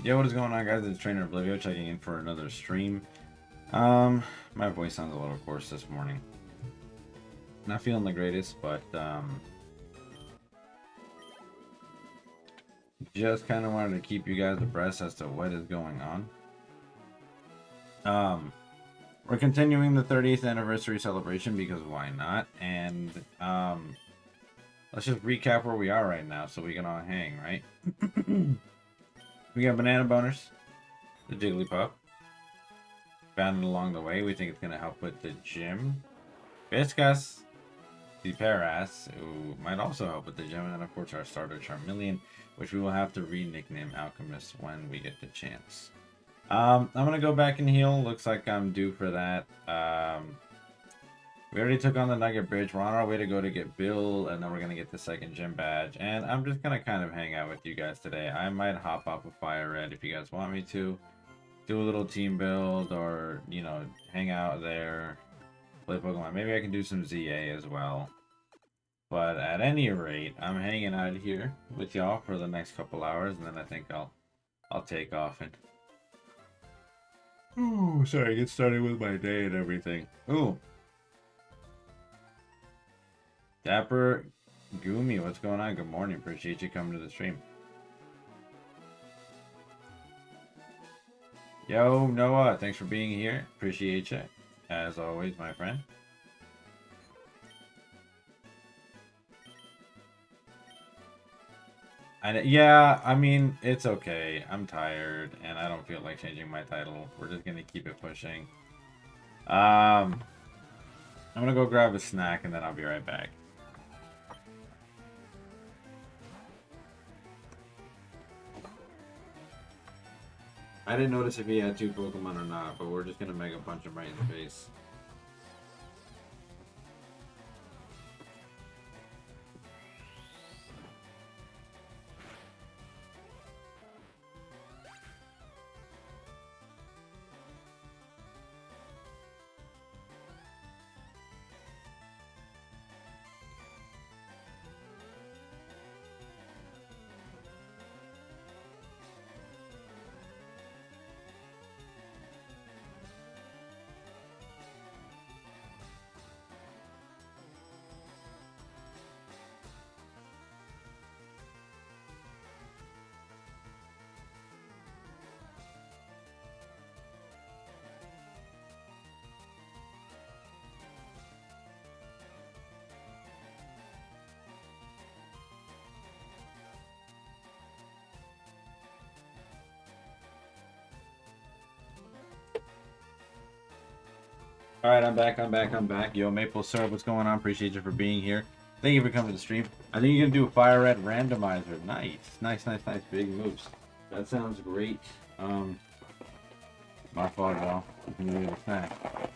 Yo, what is going on, guys? It's Trainer Oblivio checking in for another stream. My voice sounds a little coarse this morning. Not feeling the greatest, but just kind of wanted to keep you guys abreast as to what is going on. We're continuing the 30th anniversary celebration because why not? And let's just recap where we are right now so we can all hang, right? We got banana boners, the Jigglypuff. Found it along the way. We think it's going to help with the gym. Viscas, the Paras, who might also help with the gym. And then, of course, our starter Charmeleon, which we will have to re-nickname Alchemist when we get the chance. I'm going to go back and heal. Looks like I'm due for that. We already took on the Nugget Bridge. We're on our way to go to get Bill, and then we're going to get the second gym badge. And I'm just going to kind of hang out with you guys today. I might hop off of Fire Red if you guys want me to. Do a little team build or, you know, hang out there, play Pokemon. Maybe I can do some ZA as well. But at any rate, I'm hanging out here with y'all for the next couple hours, and then I think I'll take off and... Ooh, sorry, get started with my day and everything. Ooh. Dapper Gumi, what's going on? Good morning. Appreciate you coming to the stream. Yo, Noah, thanks for being here. Appreciate you, as always, my friend. Yeah, I mean, it's okay. I'm tired, and I don't feel like changing my title. We're just gonna keep it pushing. I'm gonna go grab a snack, and then I'll be right back. I didn't notice if he had two Pokemon or not, but we're just gonna Mega Punch him right in the face. Alright, I'm back. Yo, Maple Syrup, what's going on? Appreciate you for being here. Thank you for coming to the stream. I think you're going to do a Fire Red randomizer. Nice. Big moves. That sounds great. My fault, y'all.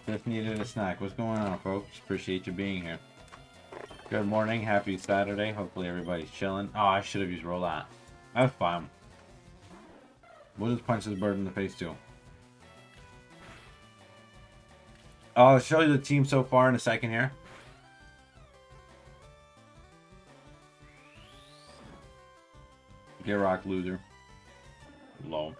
Just needed a snack. What's going on, folks? Appreciate you being here. Good morning. Happy Saturday. Hopefully everybody's chilling. Oh, I should have used Rollout. That's fine. We'll just punch this bird in the face, too. I'll show you the team so far in a second here. Get rock, loser. Low.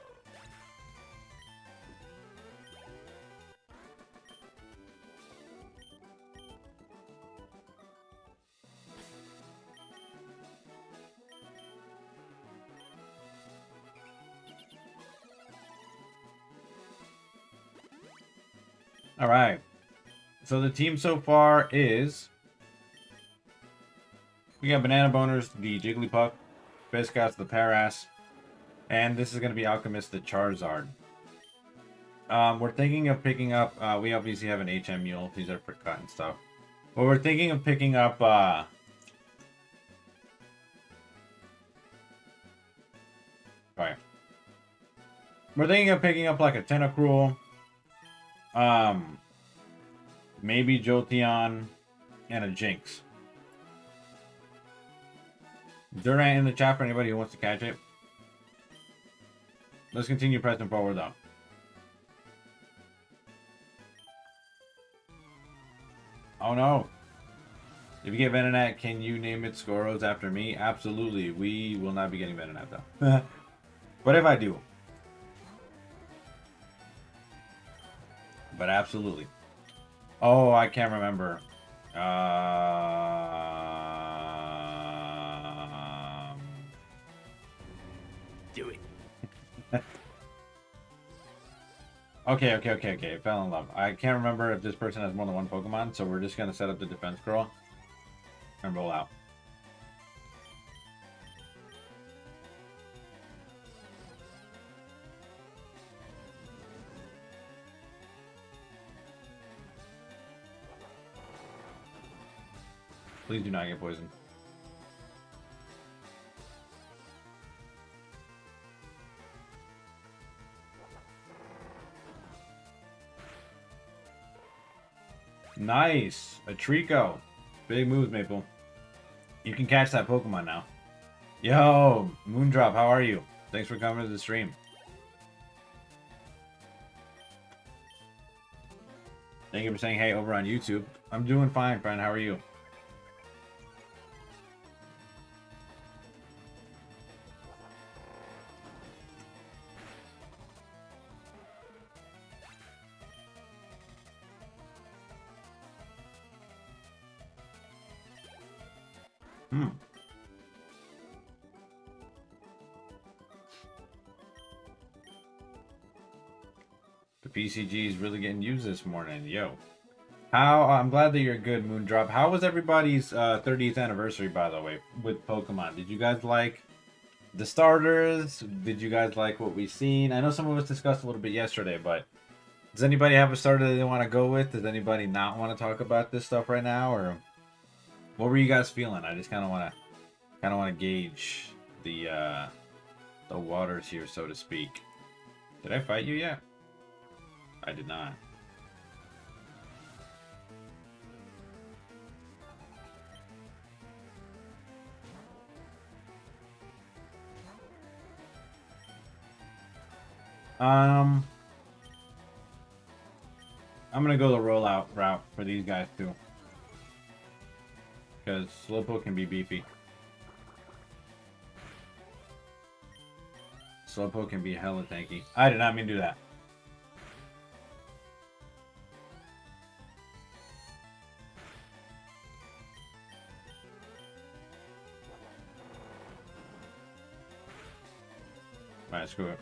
All right. So the team so far is... We got Banana Boners, the Jigglypuff, Biscuits, the Paras, and this is going to be Alchemist, the Charizard. We're thinking of picking up... we obviously have an HM Mule. These are for cut and stuff. But we're thinking of picking up... Right. We're thinking of picking up like a Tentacruel. Maybe Jolteon and a Jinx. Durant in the chat for anybody who wants to catch it. Let's continue pressing forward though. Oh no. If you get Venonat, can you name it Scoros after me? Absolutely. We will not be getting Venonat though. But if I do, But absolutely. Oh, I can't remember. Do it. Okay. Fell in love. I can't remember if this person has more than one Pokemon, so we're just gonna set up the defense scroll and roll out. Please do not get poisoned. Nice! A Trico. Big moves, Maple. You can catch that Pokemon now. Yo, Moondrop, how are you? Thanks for coming to the stream. Thank you for saying hey over on YouTube. I'm doing fine, friend. How are you? The PCG is really getting used this morning. Yo. I'm glad that you're good, Moondrop. How was everybody's 30th anniversary, by the way, with Pokemon? Did you guys like the starters? Did you guys like what we've seen? I know some of us discussed a little bit yesterday, but does anybody have a starter that they want to go with? Does anybody not want to talk about this stuff right now, or what were you guys feeling? I just kind of want to gauge the waters here, so to speak. Did I fight you yet? I did not. I'm gonna go the rollout route for these guys too, because Slowpoke can be beefy. Slowpoke can be hella tanky. I did not mean to do that. Alright, screw it.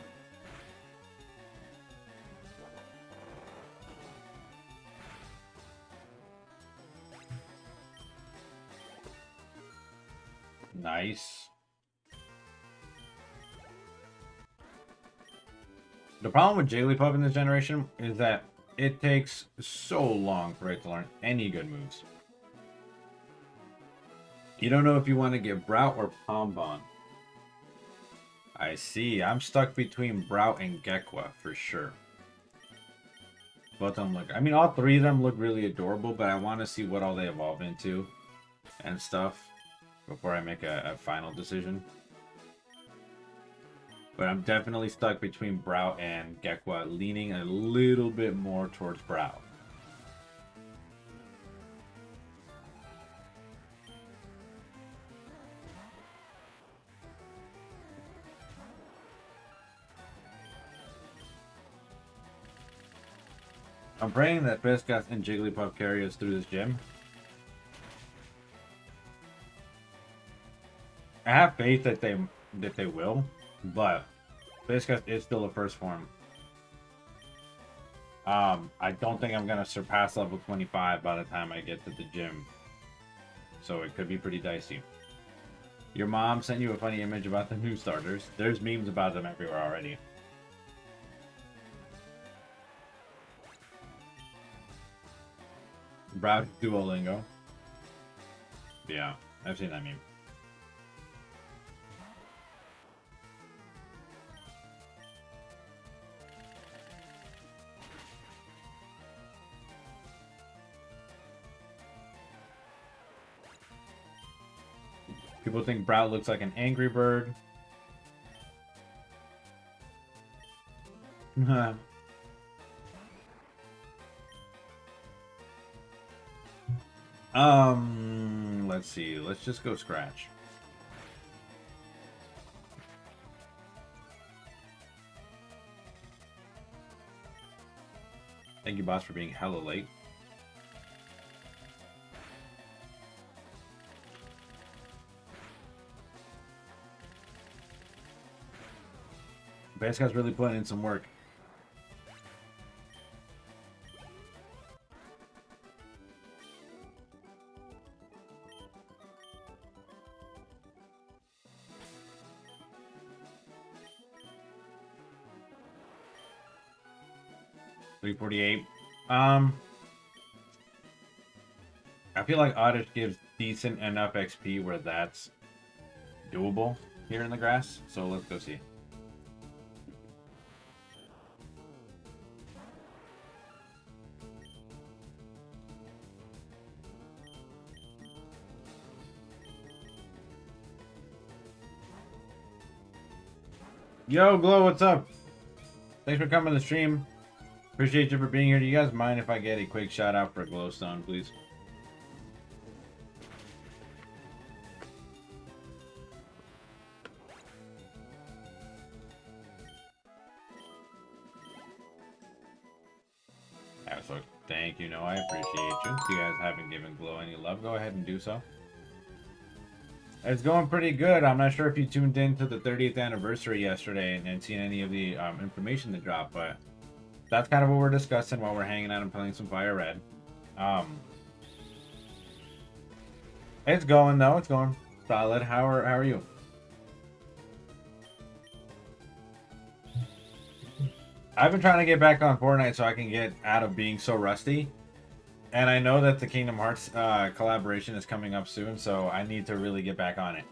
Nice. The problem with Jigglypuff in this generation is that it takes so long for it to learn any good moves. You don't know if you want to get Brout or Pombon. I see. I'm stuck between Brout and Gekwa for sure. Both of them look... I mean, all three of them look really adorable, but I want to see what all they evolve into and stuff before I make a final decision. But I'm definitely stuck between Brout and Gekwa, leaning a little bit more towards Brout. I'm praying that Biscuits and Jigglypuff carry us through this gym. I have faith that they will, but Biscuits is still a first form. I don't think I'm gonna surpass level 25 by the time I get to the gym, so it could be pretty dicey. Your mom sent you a funny image about the new starters. There's memes about them everywhere already. Brow Duolingo. Yeah, I've seen that meme. People think Brow looks like an angry bird. Let's see. Let's just go Scratch. Thank you, boss, for being hella late. This guy's really putting in some work. $348. I feel like Oddish gives decent enough XP where that's doable here in the grass. So let's go see. Yo, Glow, what's up? Thanks for coming to the stream. Appreciate you for being here. Do you guys mind if I get a quick shout out for Glowstone, please? So thank you. No, I appreciate you. If you guys haven't given Glow any love, go ahead and do so. It's going pretty good. I'm not sure if you tuned in to the 30th anniversary yesterday and seen any of the information that dropped, but that's kind of what we're discussing while we're hanging out and playing some Fire Red. It's going though. It's going solid. How are you? I've been trying to get back on Fortnite so I can get out of being so rusty. And I know that the Kingdom Hearts collaboration is coming up soon, so I need to really get back on it.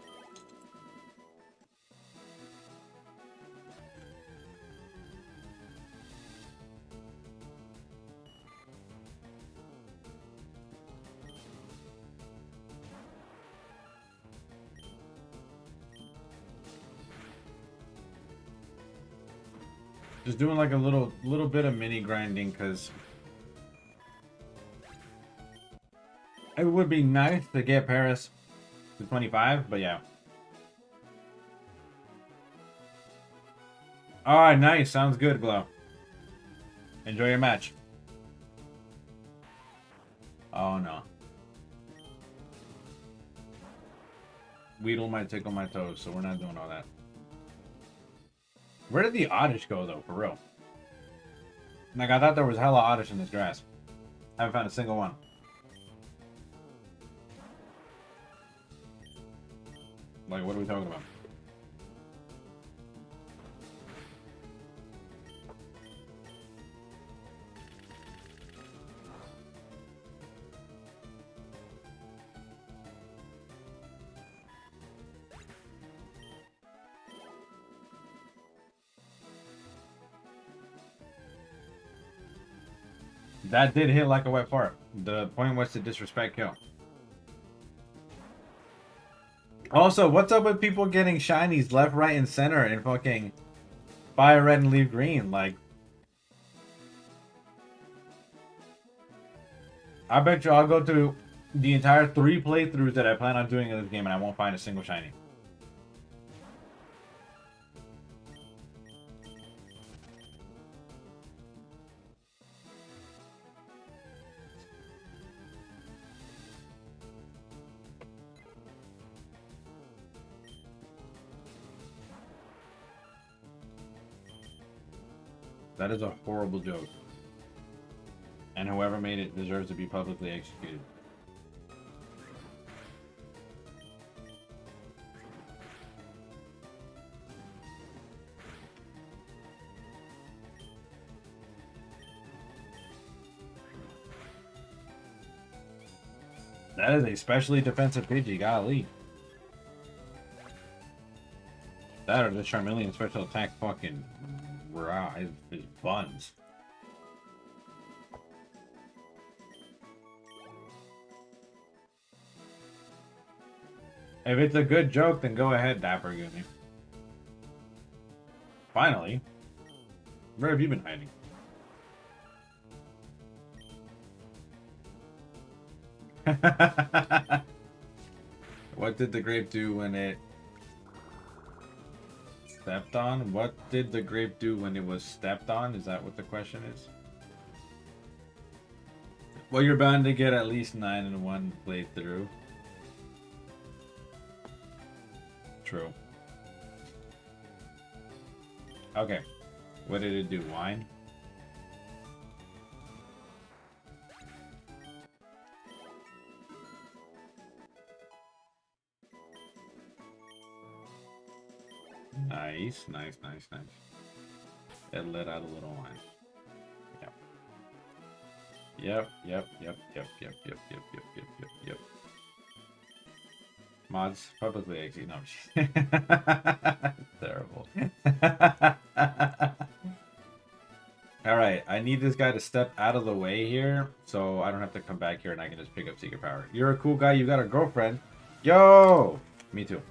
Just doing like a little bit of mini grinding because it would be nice to get Paris to 25, but yeah. Alright, nice. Sounds good, Glow. Enjoy your match. Oh no. Weedle might tickle my toes, so we're not doing all that. Where did the Oddish go, though, for real? Like, I thought there was hella Oddish in this grass. I haven't found a single one. Like, what are we talking about? That did hit like a wet fart. The point was to disrespect kill. Also, what's up with people getting shinies left, right, and center in fucking Fire Red and Leaf Green? Like, I bet you I'll go through the entire 3 playthroughs that I plan on doing in this game and I won't find a single shiny. That is a horrible joke. And whoever made it deserves to be publicly executed. That is a specially defensive Pidgey, golly. That or the Charmeleon special attack fucking his buns. If it's a good joke, then go ahead, Dapper Goomy. Finally. Where have you been hiding? What did the grape do when it stepped on? What did the grape do when it was stepped on? Is that what the question is? Well, you're bound to get at least 9 in one playthrough. True. Okay. What did it do? Wine? Nice, nice, nice, nice. It let out a little wine. Yep. Yep, yep, yep, yep, yep, yep, yep, yep, yep, yep, yep. Mods publicly exit. No, terrible. Alright, I need this guy to step out of the way here, so I don't have to come back here and I can just pick up Secret Power. You're a cool guy, you got a girlfriend. Yo! Me too.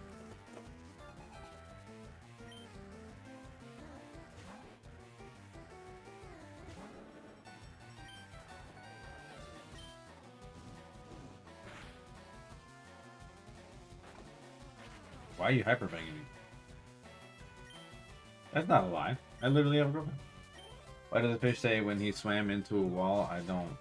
Why are you hyperbanging me? That's not a lie. I literally have a girlfriend. Why does the fish say when he swam into a wall? I don't.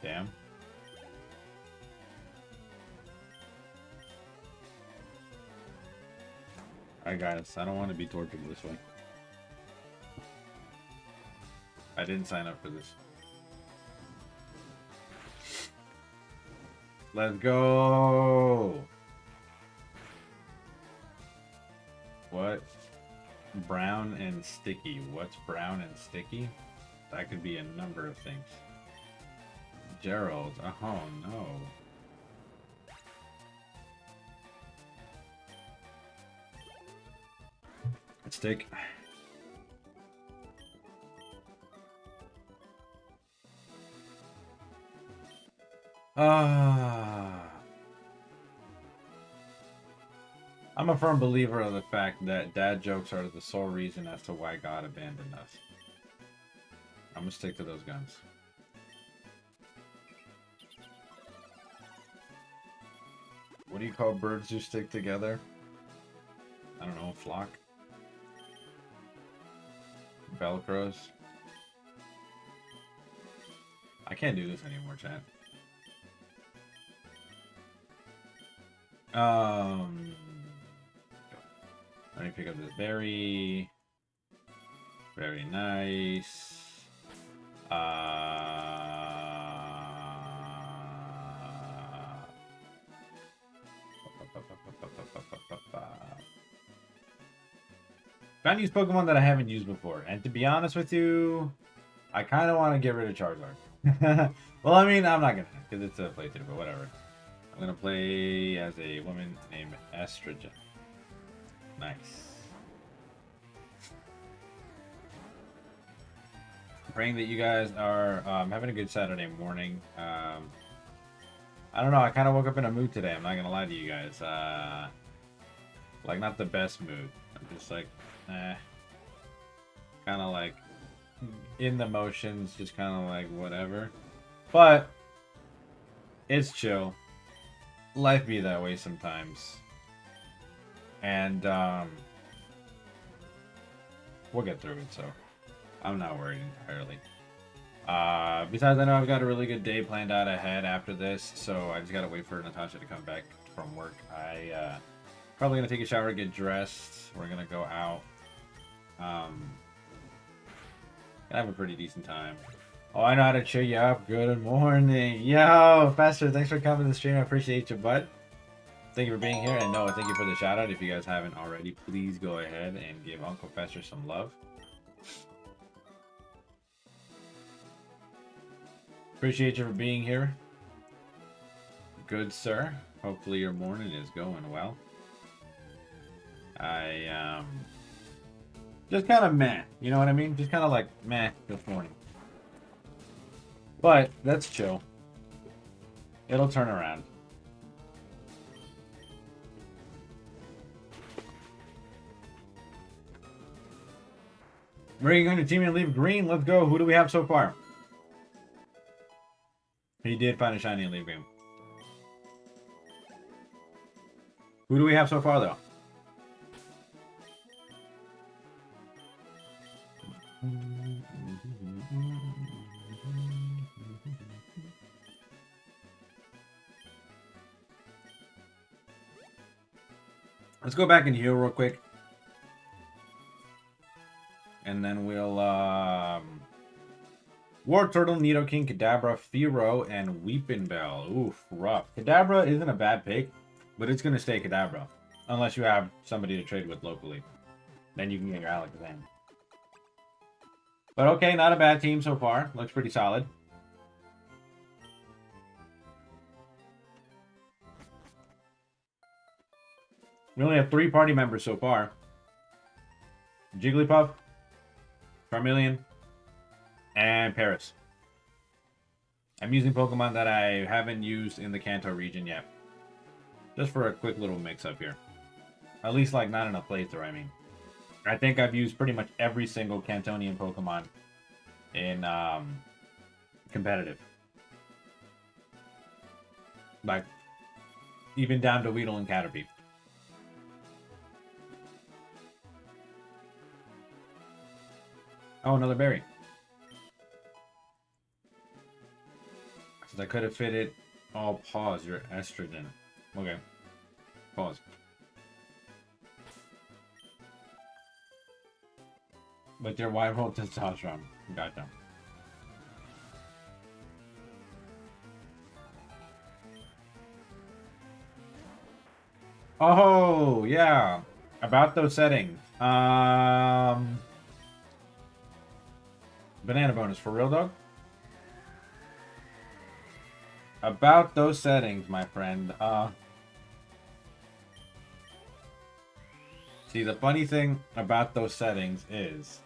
Damn. Alright guys, I don't want to be tortured this way. I didn't sign up for this. Let's go! What? Brown and sticky. What's brown and sticky? That could be a number of things. Gerald. Oh no. Stick. I'm a firm believer of the fact that dad jokes are the sole reason as to why God abandoned us. I'm gonna stick to those guns. What do you call birds who stick together? I don't know, a flock? Velcros? I can't do this anymore, chat. Let me pick up this berry. Very nice. Found use Pokemon that I haven't used before, and to be honest with you, I kind of want to get rid of Charizard. Well, I mean, I'm not gonna, because it's a playthrough, but whatever. I'm gonna play as a woman named Estrogen. Nice. Praying that you guys are having a good Saturday morning. I don't know, I kind of woke up in a mood today, I'm not gonna lie to you guys. Like, not the best mood. I'm just like, kind of like in the motions, just kind of like whatever. But it's chill. Life be that way sometimes. And we'll get through it, so I'm not worried entirely. Besides, I know I've got a really good day planned out ahead after this, so I just gotta wait for Natasha to come back from work. I probably gonna take a shower, get dressed. We're gonna go out. Have a pretty decent time. Oh, I know how to cheer you up. Good morning. Yo, Fester, thanks for coming to the stream. I appreciate you, bud. Thank you for being here. And Noah, thank you for the shout out. If you guys haven't already, please go ahead and give Uncle Fester some love. Appreciate you for being here. Good, sir. Hopefully your morning is going well. I, just kind of meh. You know what I mean? Just kind of like meh this morning. But that's chill. It'll turn around. Where are you going to team and leave green? Let's go. Who do we have so far? He did find a shiny and leave green. Who do we have so far, though? Let's go back and heal real quick. And then we'll, War Turtle, Nidoking, Kadabra, Fearow, and Weeping Bell. Oof, rough. Kadabra isn't a bad pick, but it's going to stay Kadabra. Unless you have somebody to trade with locally. Then you can get your Alakazam. But okay, not a bad team so far. Looks pretty solid. We only have 3 party members so far. Jigglypuff, Charmeleon, and Paris. I'm using Pokemon that I haven't used in the Kanto region yet. Just for a quick little mix-up here. At least, like, not in a playthrough, I mean. I think I've used pretty much every single Cantonian Pokemon in, competitive. Like, even down to Weedle and Caterpie. Oh, another berry. Since I could have fit it. Oh, pause. Your estrogen. Okay. Pause. But your white roll testosterone. Gotcha. Oh, yeah. About those settings. Banana bonus for real, dog? About those settings, my friend. See, the funny thing about those settings is...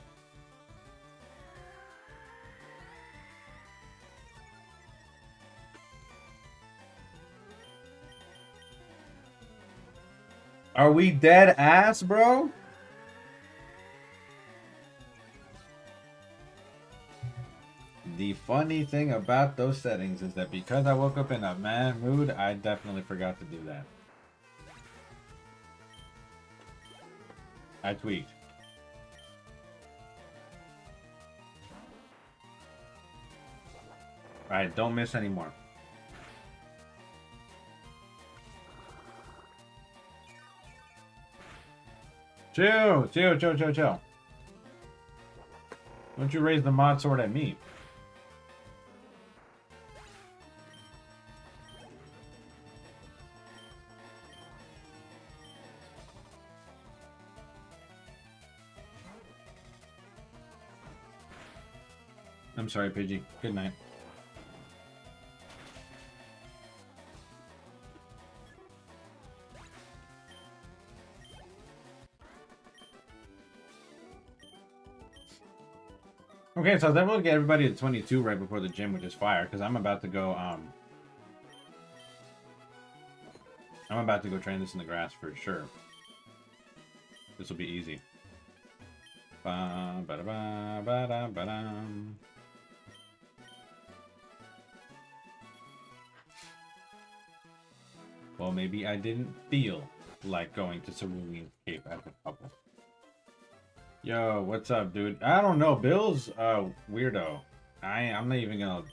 Are we dead ass, bro? The funny thing about those settings is that because I woke up in a mad mood, I definitely forgot to do that. I tweaked. Alright, don't miss anymore. Chill, chill, chill, chill, chill. Don't you raise the mod sword at me. I'm sorry, Pidgey. Good night. Okay, so I was able to get everybody to 22 right before the gym, which is fire, because I'm about to go, I'm about to go train this in the grass for sure. This will be easy. Ba-da-ba-ba-ba-da-ba-dum. Well, maybe I didn't feel like going to Cerulean Cape as a couple. Yo, what's up, dude? I don't know. Bill's a weirdo. I ain't even gonna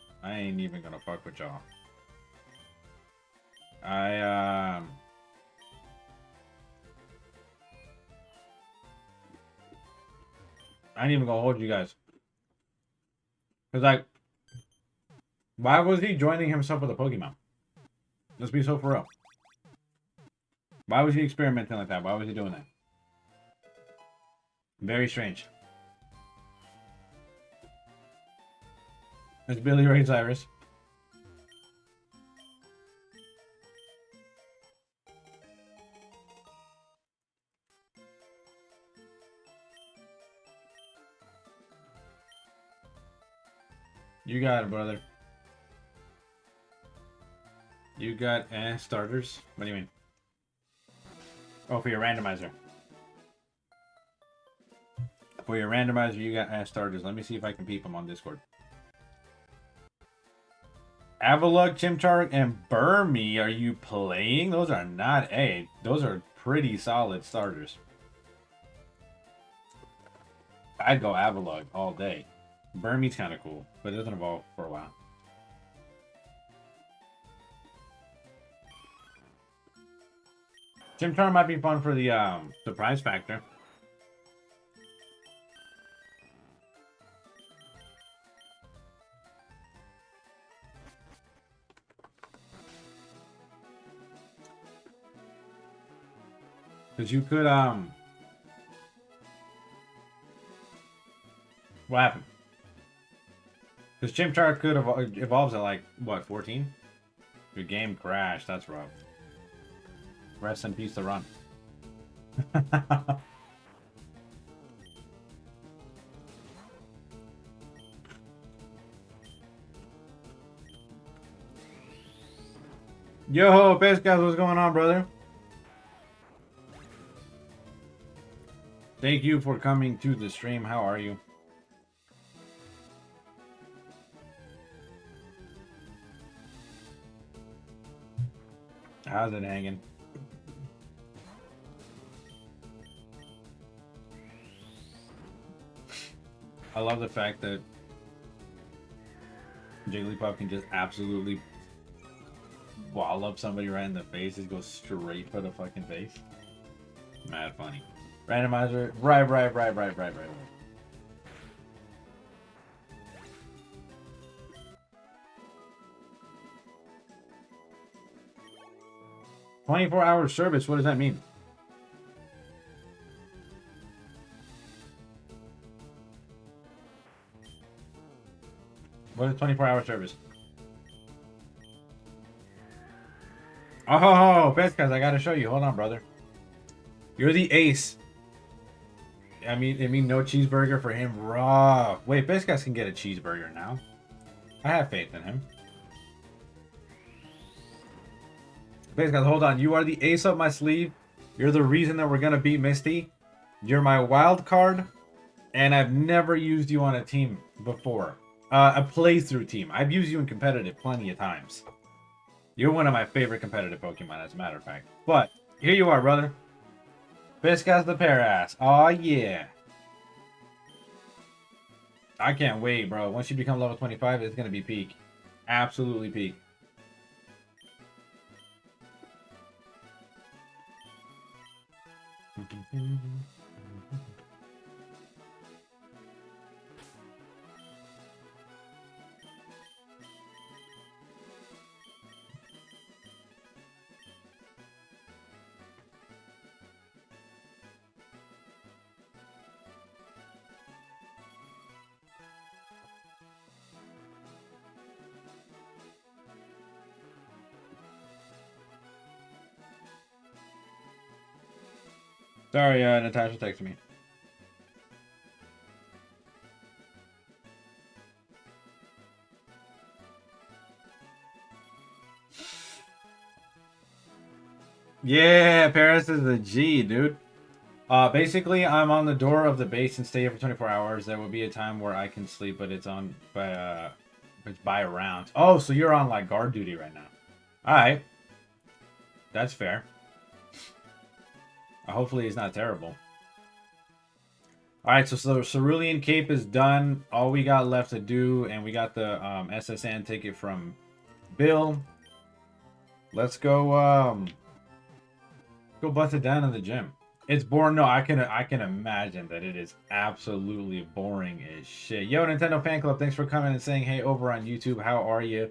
fuck with y'all. I ain't even gonna hold you guys. Cause like, why was he joining himself with a Pokemon? Let's be so for real. Why was he experimenting like that? Why was he doing that? Very strange. It's Billy Ray Cyrus. You got it, brother. You got starters? What do you mean? Oh, for your randomizer. For your randomizer, you got starters. Let me see if I can peep them on Discord. Avalugg, Chimchar, and Burmy, are you playing? Those are not those are pretty solid starters. I'd go Avalugg all day. Burmese kind of cool, but it doesn't evolve for a while. Chimchar might be fun for the surprise factor. Because you could what happened? Because Chimchar could evolves at like what, 14? Your game crashed. That's rough. Rest in peace to run. Yo, best guys, what's going on, brother? Thank you for coming to the stream. How are you? How's it hanging? I love the fact that Jigglypuff can just absolutely wallop somebody right in the face. It goes straight for the fucking face. Mad funny. Randomizer. Right. 24-hour service. What does that mean? What is 24-hour service? Oh, best guys, I gotta show you. Hold on, brother. You're the ace. I mean, no cheeseburger for him. Raw. Wait, best guys can get a cheeseburger now. I have faith in him. Best guys, hold on. You are the ace up my sleeve. You're the reason that we're gonna beat Misty. You're my wild card, and I've never used you on a team before. A playthrough team. I've used you in competitive plenty of times. You're one of my favorite competitive Pokemon, as a matter of fact. But here you are, brother. Biscuits the Parass. Aw, yeah. I can't wait, bro. Once you become level 25, it's going to be peak. Absolutely peak. Sorry, Natasha texted me. Yeah, Paris is a G, dude. Basically, I'm on the door of the base and stay here for 24 hours. There will be a time where I can sleep, but it's on it's by round. Oh, so you're on like guard duty right now. All right, that's fair. Hopefully, it's not terrible. All right, so the Cerulean Cape is done. All we got left to do, and we got the SSN ticket from Bill. Let's go. Go bust it down in the gym. It's boring. No, I can imagine that it is absolutely boring as shit. Yo, Nintendo Fan Club, thanks for coming and saying hey over on YouTube. How are you?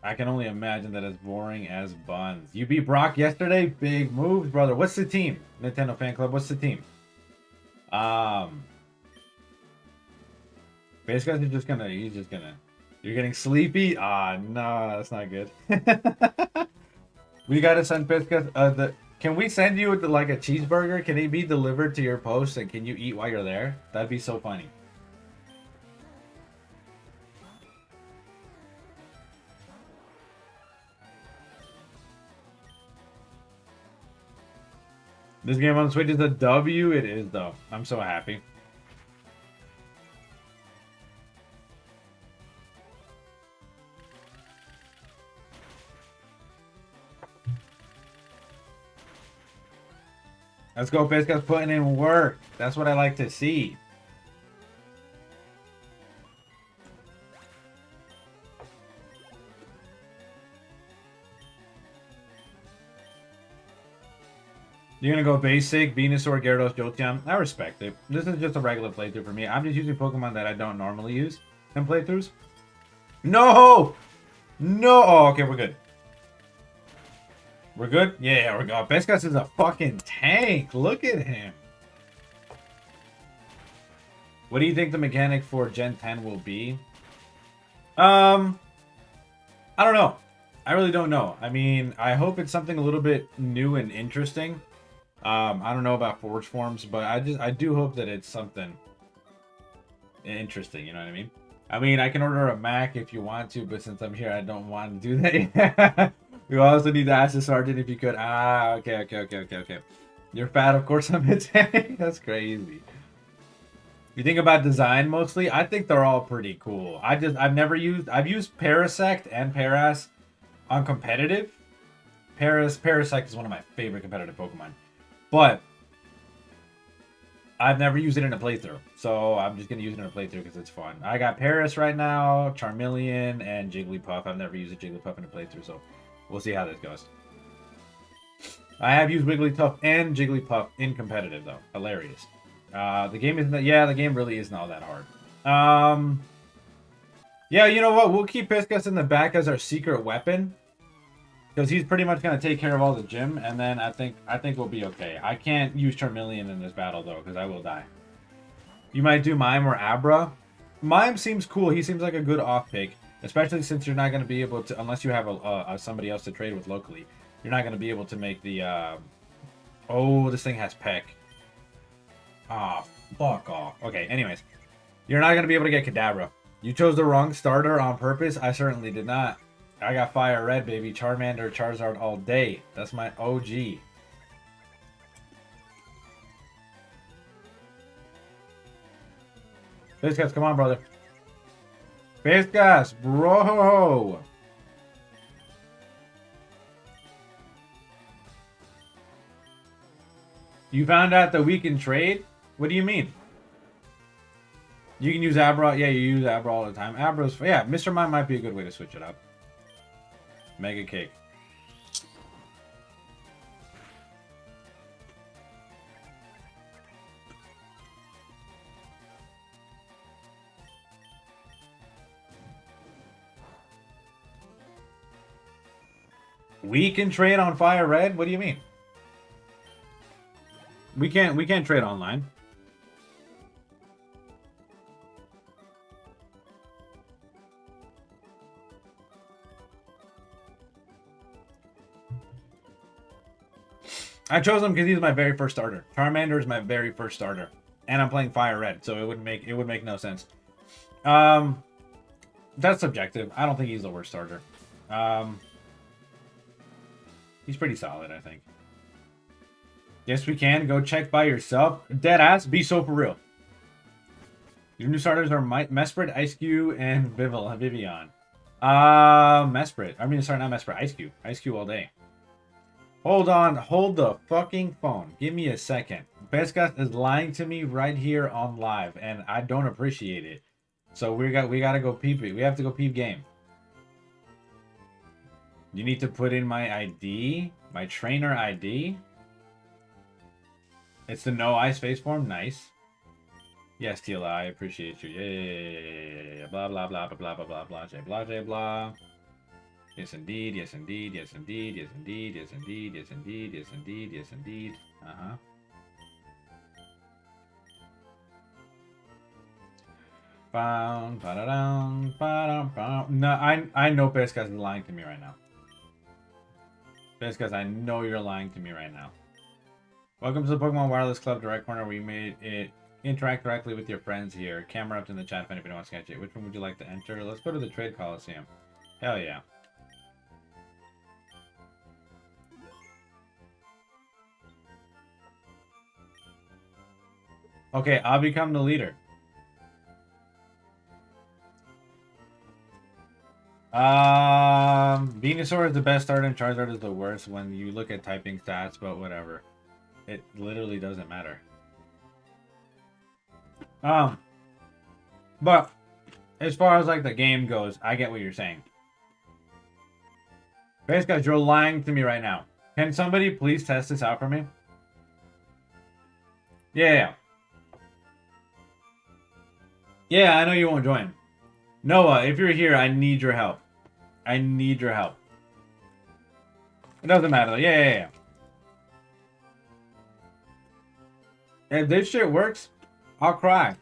I can only imagine that it's boring as buns. You beat Brock yesterday? Big moves, brother. What's the team? Nintendo Fan Club, what's the team? Basically, he's just gonna... You're getting sleepy? Ah, no, that's not good. We gotta send Pisca, can we send you like a cheeseburger? Can it be delivered to your post and can you eat while you're there? That'd be so funny. This game on Switch is a W? It is, though. I'm so happy. Let's go, Biscuit's putting in work. That's what I like to see. You're gonna go basic, Venusaur, Gyarados, Jolteon. I respect it. This is just a regular playthrough for me. I'm just using Pokemon that I don't normally use in playthroughs. No! No! Oh, okay, we're good. We're good? Yeah, we're good. Biscuits is a fucking tank. Look at him. What do you think the mechanic for Gen 10 will be? I don't know. I really don't know. I mean, I hope it's something a little bit new and interesting. I don't know about Forge Forms, but I do hope that it's something interesting, you know what I mean? I mean, I can order a Mac if you want to, but since I'm here, I don't want to do that. We also need to ask the sergeant if you could. Ah, okay. You're fat, of course I'm a tank. That's crazy. You think about design mostly? I think they're all pretty cool. I've used Parasect and Paras on competitive. Parasect is one of my favorite competitive Pokemon. But I've never used it in a playthrough, so I'm just going to use it in a playthrough because it's fun. I got Paras right now, Charmeleon, and Jigglypuff. I've never used a Jigglypuff in a playthrough, so we'll see how this goes. I have used Wigglytuff and Jigglypuff in competitive, though. Hilarious. The game isn't that... Yeah, the game really isn't all that hard. Yeah, you know what? We'll keep Piscus in the back as our secret weapon. Because he's pretty much going to take care of all the gym, and then I think we'll be okay. I can't use Charmeleon in this battle, though, because I will die. You might do Mime or Abra. Mime seems cool. He seems like a good off-pick, especially since you're not going to be able to, unless you have somebody else to trade with locally, you're not going to be able to make the... Oh, this thing has Peck. Ah, fuck off. Okay, anyways. You're not going to be able to get Kadabra. You chose the wrong starter on purpose? I certainly did not. I got Fire Red, baby. Charmander, Charizard all day. That's my OG. Viscas, come on, brother. Viscas, bro. You found out that we can trade? What do you mean? You can use Abra. Yeah, you use Abra all the time. Abra's... Yeah, Mr. Mime might be a good way to switch it up. Mega Cake. We can trade on Fire Red? What do you mean? We can't trade online. I chose him because he's my very first starter. Charmander is my very first starter, and I'm playing Fire Red, so it would make no sense. That's subjective. I don't think he's the worst starter. He's pretty solid, I think. Yes, we can. Go check by yourself. Deadass, be so for real. Your new starters are Mesprit, Ice Cube, and Vivian. Mesprit. I mean, sorry, not Mesprit. Ice Cube. Ice Cube all day. Hold on. Hold the fucking phone. Give me a second. Bescott is lying to me right here on live, and I don't appreciate it. So we gotta go peep it. We have to go peep game. You need to put in my ID, my trainer ID. It's the no ice face form. Nice. Yes, TLI, I appreciate you. Yeah. Blah blah blah blah blah blah blah blah blah blah. Yes indeed. Yes indeed. Yes indeed. Yes indeed. Yes indeed. Yes indeed. Yes indeed. Yes indeed. No, I know Pescas is lying to me right now. Pescas, I know you're lying to me right now. Welcome to the Pokemon Wireless Club Direct Corner. We made it interact directly with your friends here. Camera up in the chat if anybody wants to catch it. Which one would you like to enter? Let's go to the Trade Coliseum. Hell yeah. Okay, I'll become the leader. Venusaur is the best starter and Charizard is the worst when you look at typing stats, but whatever. It literally doesn't matter. But as far as like the game goes, I get what you're saying. Face guys, you're lying to me right now. Can somebody please test this out for me? Yeah. Yeah, I know you won't join. Noah, if you're here, I need your help. I need your help. It doesn't matter. Yeah. If this shit works, I'll cry.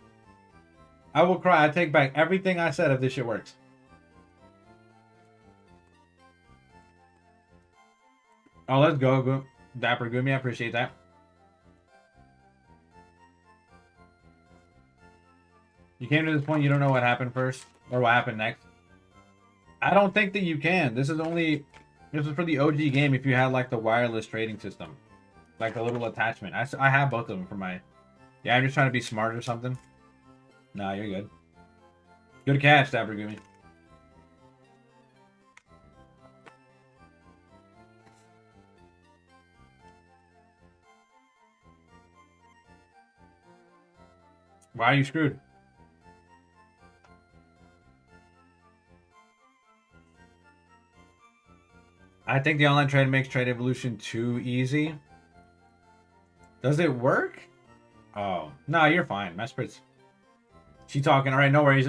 I will cry. I take back everything I said if this shit works. Oh, let's go. Dapper Gumi, I appreciate that. You came to this point, you don't know what happened first or what happened next. I don't think that you can. This is for the OG game if you had like the wireless trading system. Like the little attachment. I have both of them for my... Yeah, I'm just trying to be smart or something. Nah, you're good. Good catch, Dapper Gumi. Why are you screwed? I think the online trade makes trade evolution too easy. Does it work? Oh, no, you're fine. Mesprit's... She talking. All right, no worries.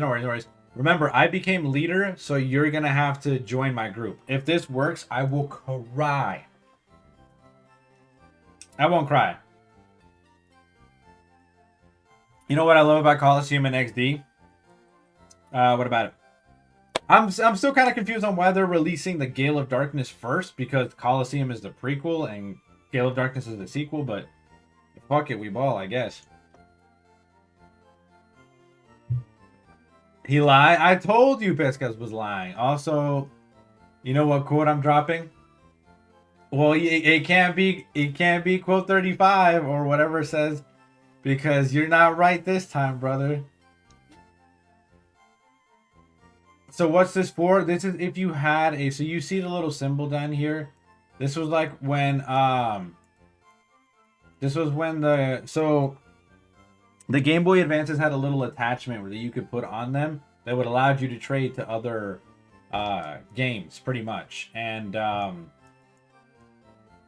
Remember, I became leader, so you're going to have to join my group. If this works, I will cry. I won't cry. You know what I love about Coliseum and XD? What about it? I'm still kind of confused on why they're releasing the Gale of Darkness first, because Coliseum is the prequel and Gale of Darkness is the sequel, but fuck it, we ball, I guess. He lied? I told you Pescas was lying. Also, you know what quote I'm dropping? Well, it can't be quote 35 or whatever it says, because you're not right this time, brother. So what's this for? This is if you had a... So you see the little symbol down here? This was like when... This was when the... So the Game Boy Advances had a little attachment that you could put on them that would allow you to trade to other games, pretty much. And that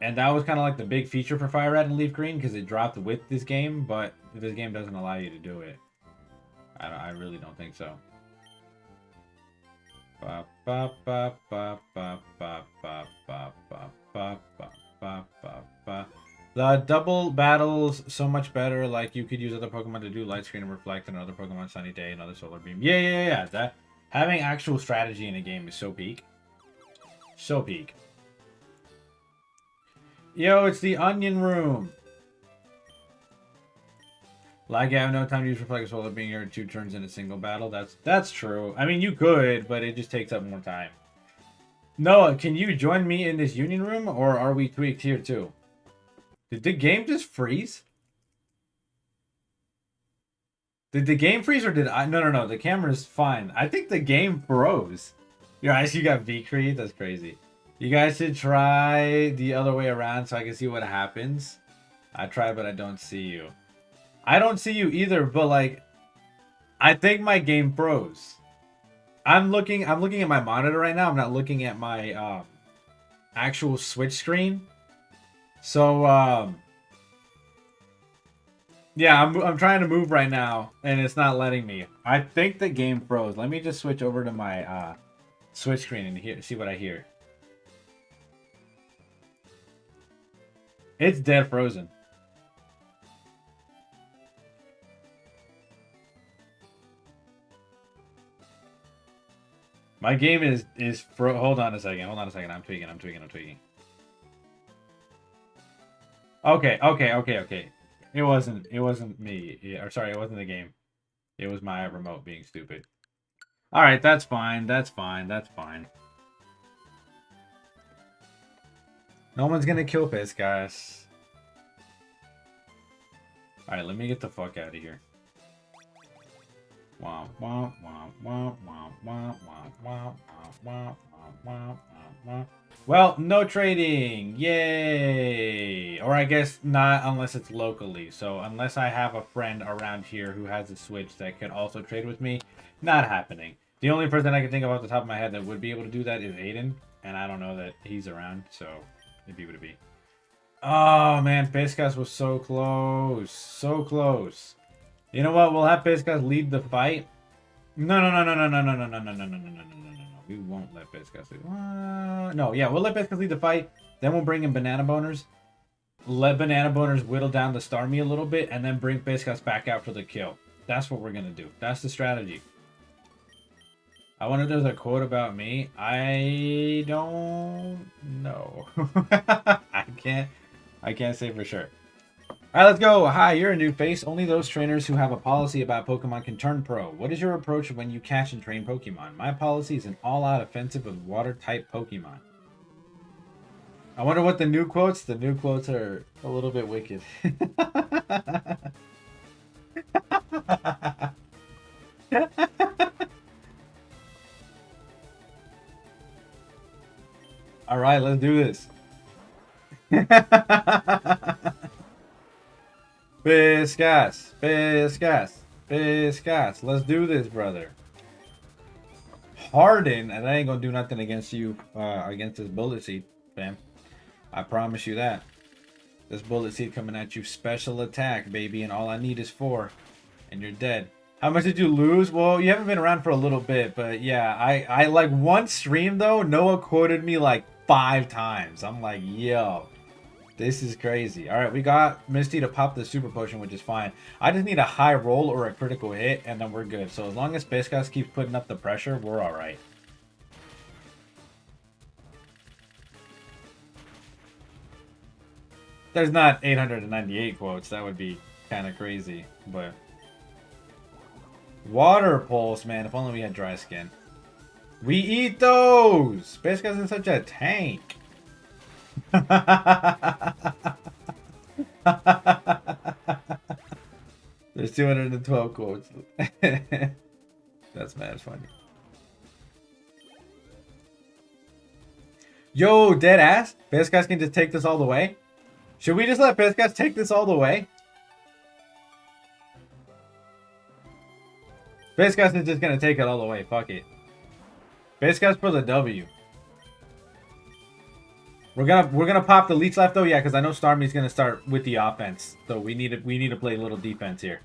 was kind of like the big feature for Fire Red and Leaf Green, because it dropped with this game, but this game doesn't allow you to do it. I really don't think so. The double battles so much better. Like you could use other Pokemon to do light screen and reflect, and other Pokemon Sunny Day, another Solar Beam. Yeah. That having actual strategy in a game is so peak. So peak. Yo, it's the Onion Room. Like I have no time to use Reflect Solar Beam here 2 turns in a single battle. That's true. I mean, you could, but it just takes up more time. Noah, can you join me in this Union Room, or are we tweaked here too? Did the game just freeze? Did the game freeze, or did I? No. The camera's fine. I think the game froze. Your eyes, you got V-Creed? That's crazy. You guys should try the other way around so I can see what happens. I tried, but I don't see you. I don't see you either, but like, I think my game froze. I'm looking at my monitor right now. I'm not looking at my actual Switch screen. So yeah, I'm trying to move right now, and it's not letting me. I think the game froze. Let me just switch over to my Switch screen and see what I hear. It's dead frozen. My game is hold on a second. I'm tweaking. Okay. It wasn't me. Yeah, or sorry, it wasn't the game. It was my remote being stupid. All right, that's fine. That's fine. No one's gonna kill Piss, guys. All right, let me get the fuck out of here. Wow. Well, no trading. Yay! Or I guess not unless it's locally. So unless I have a friend around here who has a Switch that could also trade with me, not happening. The only person I can think of off the top of my head that would be able to do that is Aiden, and I don't know that he's around, so it'd be what it'd be. Oh man, Pescas was so close. So close. You know what? We'll have Pescas lead the fight. No, no, no, no, no, no, no, no, no, no, no, no, no, no, no, no, no. We won't let Pescas lead. No, yeah, we'll let Pescas lead the fight. Then we'll bring in Banana Boners. Let Banana Boners whittle down the Starmie a little bit, and then bring Pescas back out for the kill. That's what we're gonna do. That's the strategy. I wonder if there's a quote about me. I don't know. I can't say for sure. Alright, let's go. Hi, you're a new face. Only those trainers who have a policy about Pokemon can turn pro. What is your approach when you catch and train Pokemon? My policy is an all-out offensive with water-type Pokemon. I wonder what the new quotes... The new quotes are a little bit wicked. Alright, let's do this. Piscas, Piscas, Piscas. Let's do this, brother. Harden, and I ain't gonna do nothing against you, against this bullet seed, fam. I promise you that. This bullet seed coming at you, special attack, baby, and all I need is 4, and you're dead. How much did you lose? Well, you haven't been around for a little bit, but yeah, I like one stream though, Noah quoted me like 5 times. I'm like, yo. This is crazy. All right, we got Misty to pop the super potion, which is fine. I just need a high roll or a critical hit, and then we're good. So as long as Pescas keeps putting up the pressure, we're all right. There's not 898 quotes. That would be kind of crazy, but... Water pulse, man. If only we had dry skin. We eat those! Pescas is such a tank. There's 212 quotes. That's mad funny. Yo, dead ass. Pescas can just take this all the way. Should we just let Pescas take this all the way? Pescas is just gonna take it all the way. Fuck it. Pescas for the W. We're gonna pop the Leech Life though, yeah, because I know Starmie's gonna start with the offense. So we need to play a little defense here.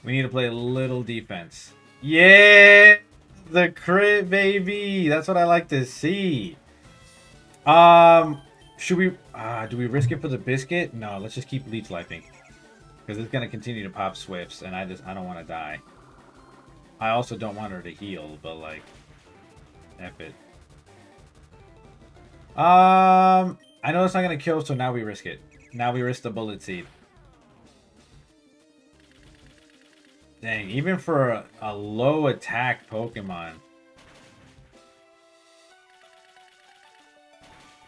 We need to play a little defense. Yeah, the crit, baby. That's what I like to see. Should we? Do we risk it for the biscuit? No, let's just keep Leech Lifing because it's gonna continue to pop Swifts, and I don't want to die. I also don't want her to heal, but like, F it. I know it's not gonna kill, so now we risk it. Now we risk the bullet seed. Dang, even for a low attack Pokemon.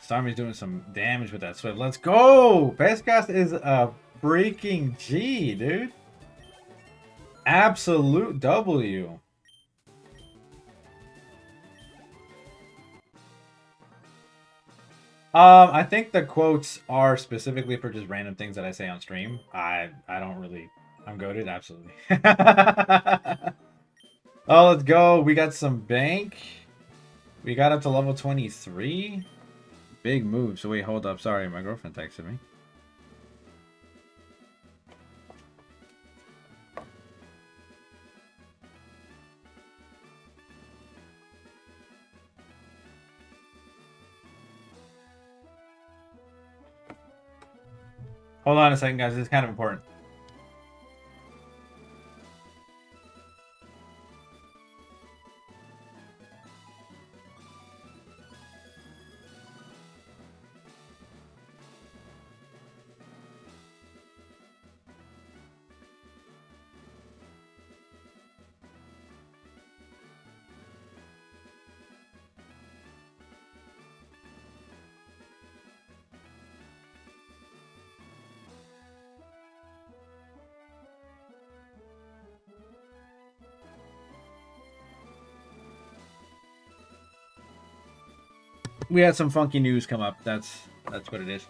Starmie's doing some damage with that Swift. Let's go! Pescas is a freaking G, dude. Absolute W. I think the quotes are specifically for just random things that I say on stream. I don't really... I'm goated, absolutely. Oh, let's go. We got some bank. We got up to level 23. Big move. So wait, hold up. Sorry, my girlfriend texted me. Hold on a second, guys. This is kind of important. we had some funky news come up. That's what it is.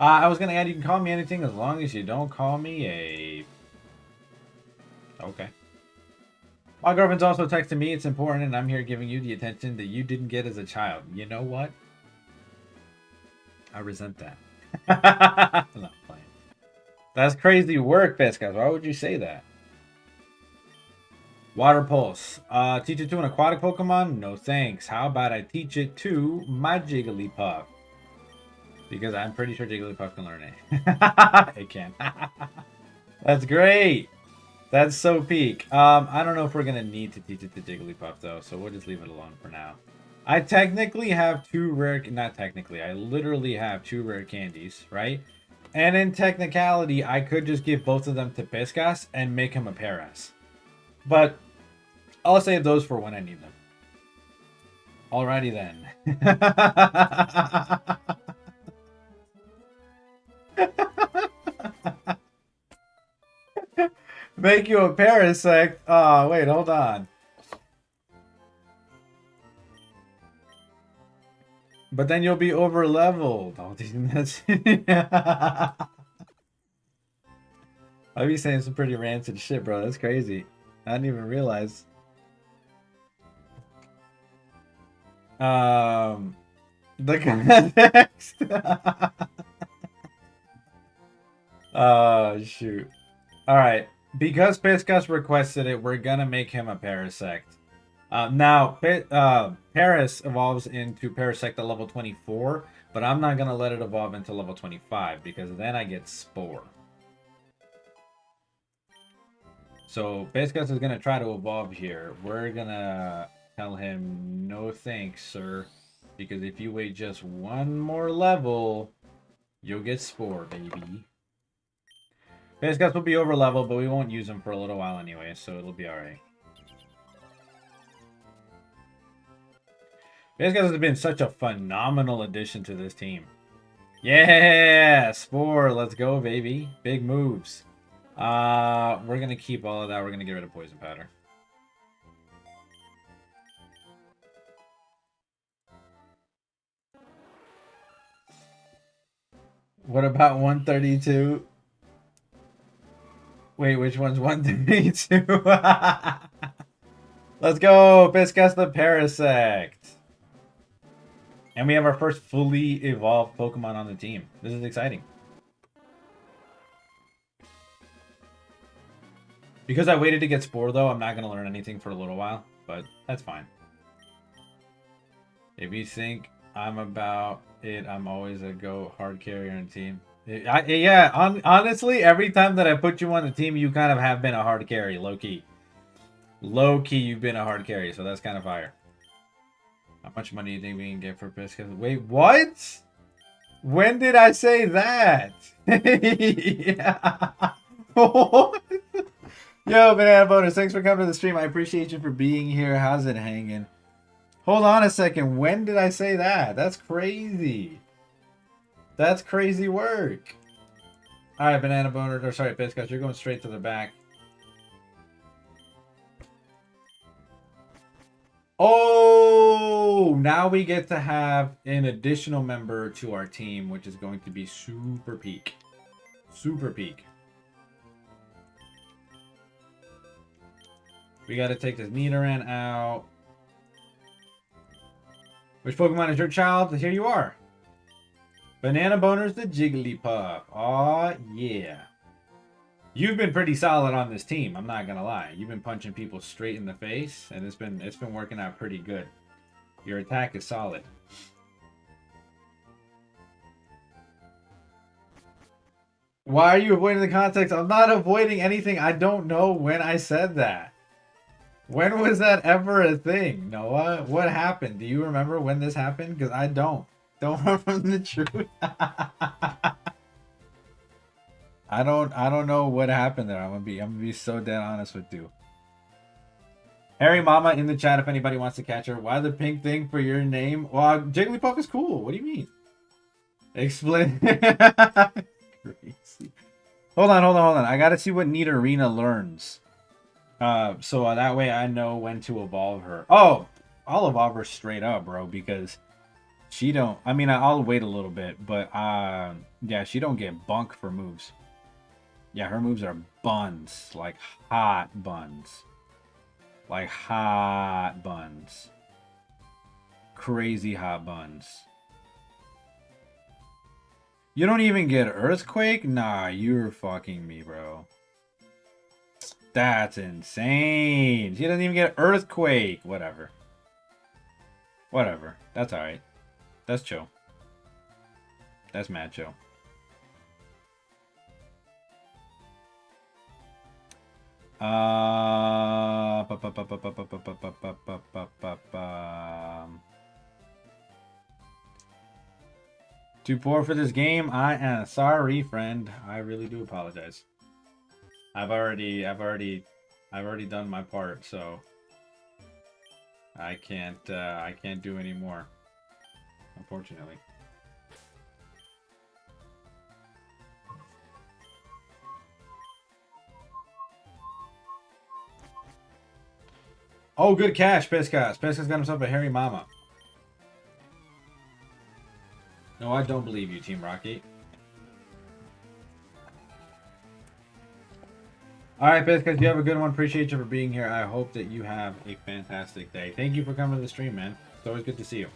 I was gonna add, you can call me anything as long as you don't call me a... Okay. My girlfriend's also texting me. It's important, and I'm here giving you the attention that you didn't get as a child. You know what? I resent that. I'm not playing. That's crazy work, best guys. Why would you say that? Water Pulse. Teach it to an aquatic Pokemon? No thanks. How about I teach it to my Jigglypuff? Because I'm pretty sure Jigglypuff can learn it. It can. That's great. That's so peak. I don't know if we're going to need to teach it to Jigglypuff, though. So we'll just leave it alone for now. I technically have two rare... Not technically. I literally have two rare candies, right? And in technicality, I could just give both of them to Piscas and make him a Paras. But I'll save those for when I need them. Alrighty then. Make you a Parasect. Oh, wait, hold on. But then you'll be over leveled. Oh, that's... I'll be saying some pretty rancid shit, bro. That's crazy. I didn't even realize. The context. Oh, shoot. Alright. Because Piscus requested it, we're gonna make him a Parasect. Now, Paras evolves into Parasect at level 24, but I'm not gonna let it evolve into level 25, because then I get Spore. So, Piscus is gonna try to evolve here. We're gonna tell him, no thanks, sir. Because if you wait just one more level, you'll get Spore, baby. Piscus will be over level, but we won't use him for a little while anyway, so it'll be alright. Piscus has been such a phenomenal addition to this team. Yeah! Spore, let's go, baby. Big moves. We're gonna keep all of that. We're gonna get rid of Poison Powder. What about 132? Wait, which one's 132? Let's go! Piscus the Parasect! And we have our first fully evolved Pokemon on the team. This is exciting. Because I waited to get Spore, though, I'm not going to learn anything for a little while. But that's fine. If you think I'm about it, I'm always a go hard carrier on the team. Honestly, every time that I put you on the team, you kind of have been a hard carry, low-key. Low-key, you've been a hard carry, so that's kind of fire. How much money do you think we can get for Piscus? Wait, what? When did I say that? Yeah. What? Yo, Banana Bonus, thanks for coming to the stream. I appreciate you for being here. How's it hanging? Hold on a second. When did I say that? That's crazy. That's crazy work. Alright, Banana Boner, or sorry, Piscus, you're going straight to the back. Oh, now we get to have an additional member to our team, which is going to be super peak. Super peak. We got to take this Nidoran out. Which Pokemon is your child? Here you are. Banana Boner's the Jigglypuff. Aw, yeah. You've been pretty solid on this team, I'm not gonna lie. You've been punching people straight in the face, and it's been working out pretty good. Your attack is solid. Why are you avoiding the context? I'm not avoiding anything. I don't know when I said that. When was that ever a thing, Noah? What happened? Do you remember when this happened? Because I don't. Don't remember the truth. I don't know what happened there. I'm gonna be so dead honest with you. Harry Mama in the chat if anybody wants to catch her. Why the pink thing for your name? Well, Jigglypuff is cool. What do you mean? Explain. Crazy. Hold on. I gotta see what Nidorina learns. So that way I know when to evolve her. Oh, I'll evolve her straight up, bro, because She don't. I mean, I'll wait a little bit, but yeah, she don't get bunk for moves. Yeah, her moves are buns, like hot buns, like hot buns, crazy hot buns. You don't even get Earthquake? Nah, you're fucking me, bro. That's insane. She doesn't even get Earthquake. Whatever. Whatever. That's alright. That's chill. That's mad chill. Too poor for this game. I am sorry, friend. I really do apologize. I've already done my part, so I can't do any more, unfortunately. Oh, good catch, Piscas. Piscas got himself a hairy mama. No, I don't believe you, Team Rocky. Alright, Piscas, you have a good one. Appreciate you for being here. I hope that you have a fantastic day. Thank you for coming to the stream, man. It's always good to see you.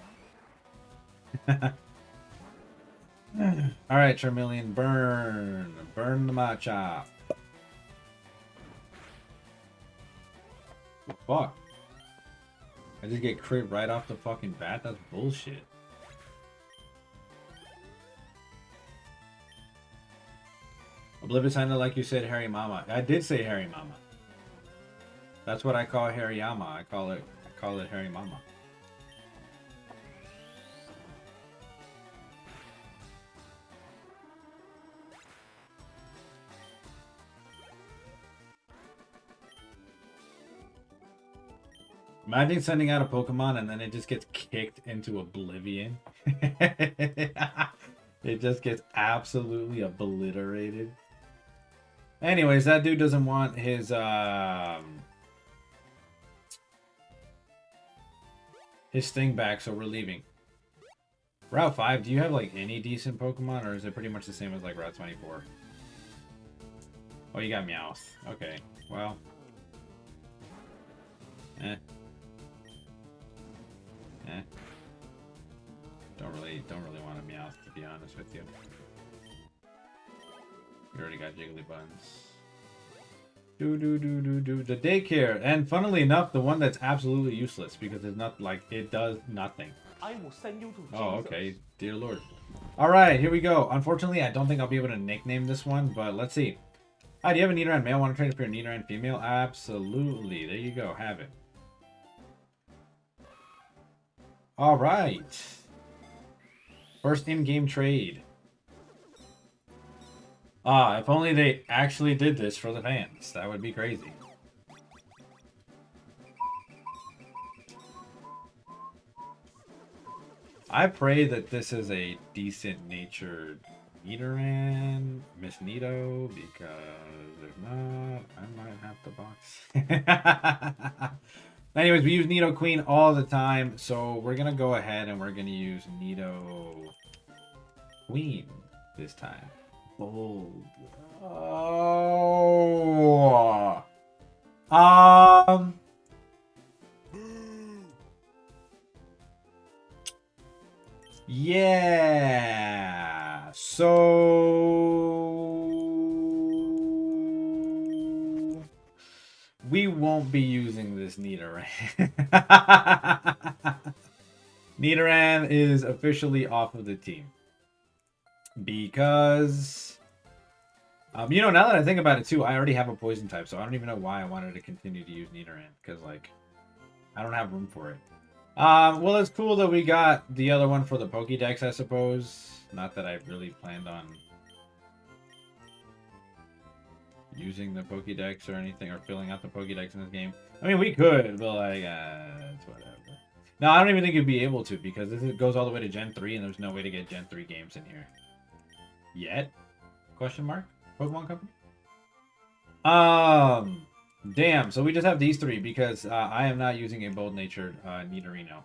Alright, Charmeleon, burn. Burn the matcha. Fuck. I just get crit right off the fucking bat? That's bullshit. Oblivious sounded like you said Harry Mama. I did say Harry Mama. That's what I call Harry Yama. I call it Harry Mama. Imagine sending out a Pokemon and then it just gets kicked into oblivion. It just gets absolutely obliterated. Anyways, that dude doesn't want his thing back, so we're leaving. Route 5, do you have like any decent Pokemon, or is it pretty much the same as like Route 24? Oh, you got Meowth. Okay, well. Eh. Don't really want a Meowth, to be honest with you. You already got Jigglypuffs. The daycare, and funnily enough, the one that's absolutely useless because it's not like it does nothing. I will send you to Jesus. Oh, okay, dear Lord. All right, here we go. Unfortunately, I don't think I'll be able to nickname this one, but let's see. Hi, do you have a Nidoran male? Want to trade for a Nidoran female? Absolutely. There you go. Have it. All right. First in-game trade. Ah, if only they actually did this for the fans. That would be crazy. I pray that this is a decent-natured Nidoran, Miss Nido, because if not, I might have to box. Anyways, we use Nido Queen all the time, so we're going to go ahead and we're going to use Nido Queen this time. Bold. Oh. Yeah. So we won't be using this Nidoran. Nidoran is officially off of the team. Because, you know, now that I think about it too, I already have a poison type, so I don't even know why I wanted to continue to use Nidoran, because, like, I don't have room for it. Well, it's cool that we got the other one for the Pokédex, I suppose. Not that I really planned on using the Pokédex or anything, or filling out the Pokédex in this game. I mean, we could, but, like, it's whatever. No, I don't even think you'd be able to, because this goes all the way to Gen 3, and there's no way to get Gen 3 games in here. Yet? Question mark? Pokemon Company? Damn, so we just have these three because I am not using a bold-natured Nidorino.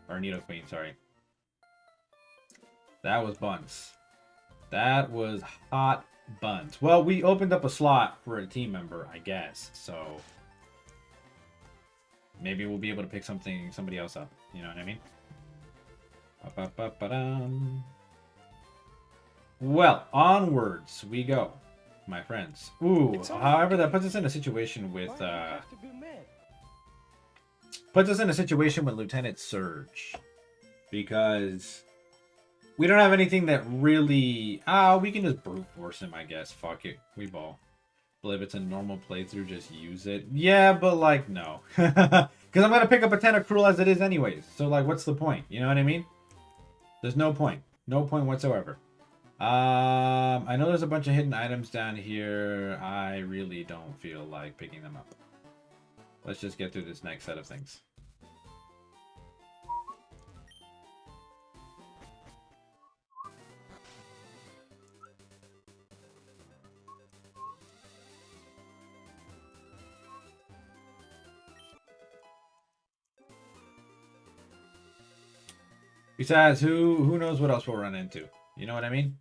Or Nido Queen, sorry. That was buns. That was hot buns. Well, we opened up a slot for a team member, I guess. So maybe we'll be able to pick somebody else up. You know what I mean? Ba-ba-ba-ba-dum. Well, onwards we go, my friends. Ooh, however, that puts us in a situation with Lieutenant Surge, because we don't have anything that really. We can just brute force him, I guess. Fuck it, we ball. But if it's a normal playthrough, just use it. Yeah, but like no, because I'm gonna pick up a 10 of Cruel as it is anyways. So like, what's the point? You know what I mean? There's no point. No point whatsoever. I know there's a bunch of hidden items down here. I really don't feel like picking them up. Let's just get through this next set of things. Besides, who knows what else we'll run into? You know what I mean?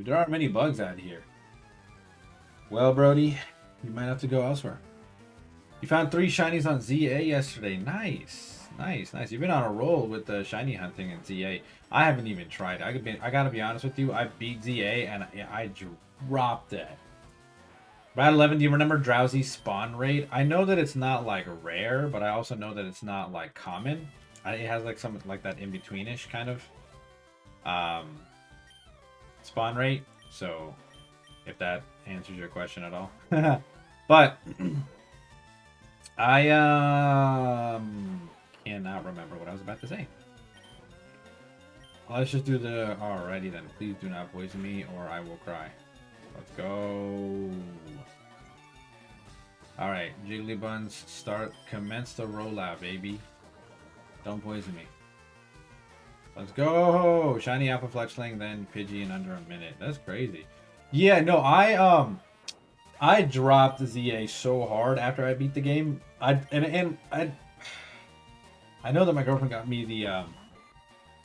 There aren't many bugs out here. Well, Brody, you might have to go elsewhere. You found 3 shinies on ZA yesterday. Nice, nice, nice. You've been on a roll with the shiny hunting in ZA. I haven't even tried. I gotta be honest with you. I beat ZA and I dropped it. Brad 11, do you remember Drowsy spawn rate? I know that it's not like rare, but I also know that it's not like common. It has like some like that in-betweenish kind of spawn rate. So if that answers your question at all. But I cannot remember what I was about to say. Let's just do the alrighty then. Please do not poison me or I will cry. Let's go. Alright, Jiggly Buns, commence the rollout, baby. Don't poison me. Let's go! Shiny Alpha Fletchling, then Pidgey in under a minute. That's crazy. Yeah, no, I dropped ZA so hard after I beat the game. I know that my girlfriend got me the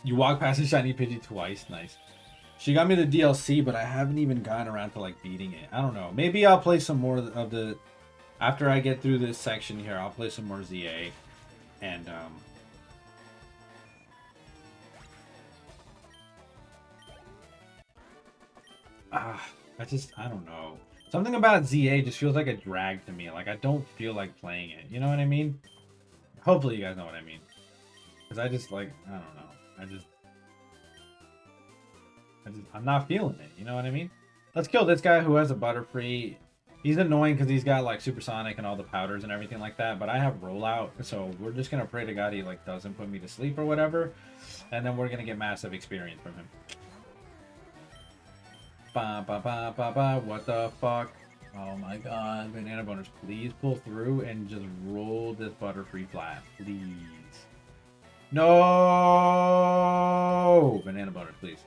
you walk past the shiny Pidgey twice. Nice. She got me the DLC, but I haven't even gotten around to like beating it. I don't know. Maybe I'll play some more of the after I get through this section here. I'll play some more ZA, and I don't know. Something about ZA just feels like a drag to me. Like I don't feel like playing it. You know what I mean? Hopefully you guys know what I mean. Because I just like I don't know. I'm not feeling it. You know what I mean? Let's kill this guy who has a Butterfree. He's annoying because he's got like Supersonic and all the powders and everything like that. But I have Rollout, so we're just gonna pray to God he like doesn't put me to sleep or whatever, and then we're gonna get massive experience from him. Ba ba ba ba ba. What the fuck? Oh my God! Banana boners, please pull through and just roll this Butterfree flat, please. No! Banana boners, please.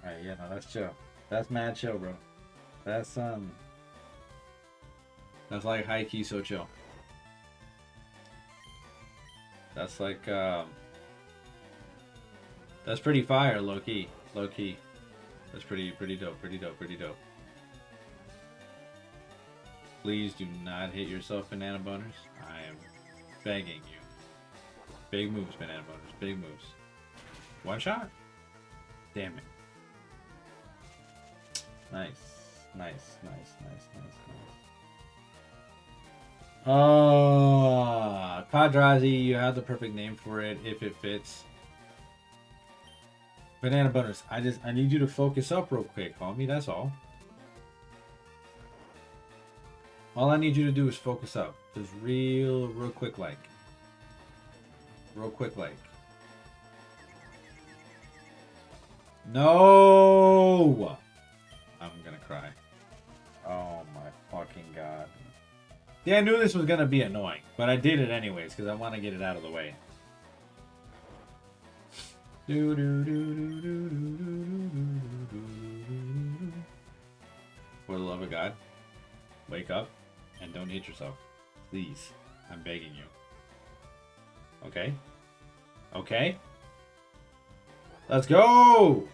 Alright, yeah, no, that's chill. That's mad chill, bro. That's like high key so chill. That's like that's pretty fire, low key. Low key. That's pretty dope, pretty dope, pretty dope. Please do not hit yourself, banana boners. I am begging you. Big moves, banana boners, big moves. One shot? Damn it. Nice, nice, nice, nice, nice, nice. Padrazi, you have the perfect name for it if it fits. Banana boners, I need you to focus up real quick, homie. That's all. All I need you to do is focus up, just real quick, like. Real quick, like. No. I'm gonna cry. Oh my fucking God. Yeah, I knew this was gonna be annoying, but I did it anyways because I want to get it out of the way. For the love of God, wake up. And don't hit yourself. Please. I'm begging you. Okay? Okay? Let's go!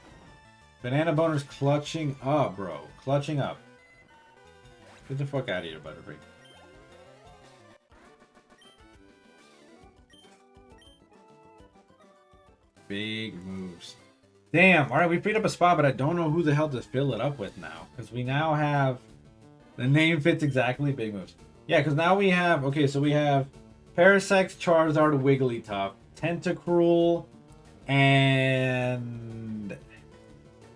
Banana Boner's clutching up, bro. Clutching up. Get the fuck out of here, Butterfree. Big moves. Damn, alright, we freed up a spot, but I don't know who the hell to fill it up with now. Because we now have... The name fits exactly. Big moves. Yeah, because now we have... Okay, so we have Parasect, Charizard, Wigglytuff, Tentacruel, and...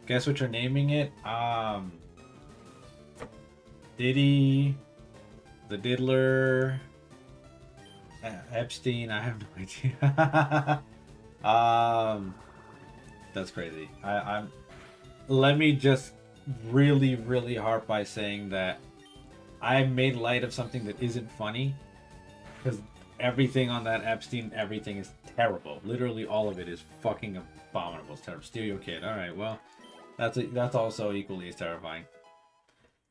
Guess what you're naming it? Diddy, the Diddler, Epstein. I have no idea. That's crazy. I'm. Let me just really harp by saying that I made light of something that isn't funny, because everything on that Epstein, everything is terrible. Literally all of it is fucking abominable. It's terrible. Steal your kid. All right, well, that's also equally as terrifying.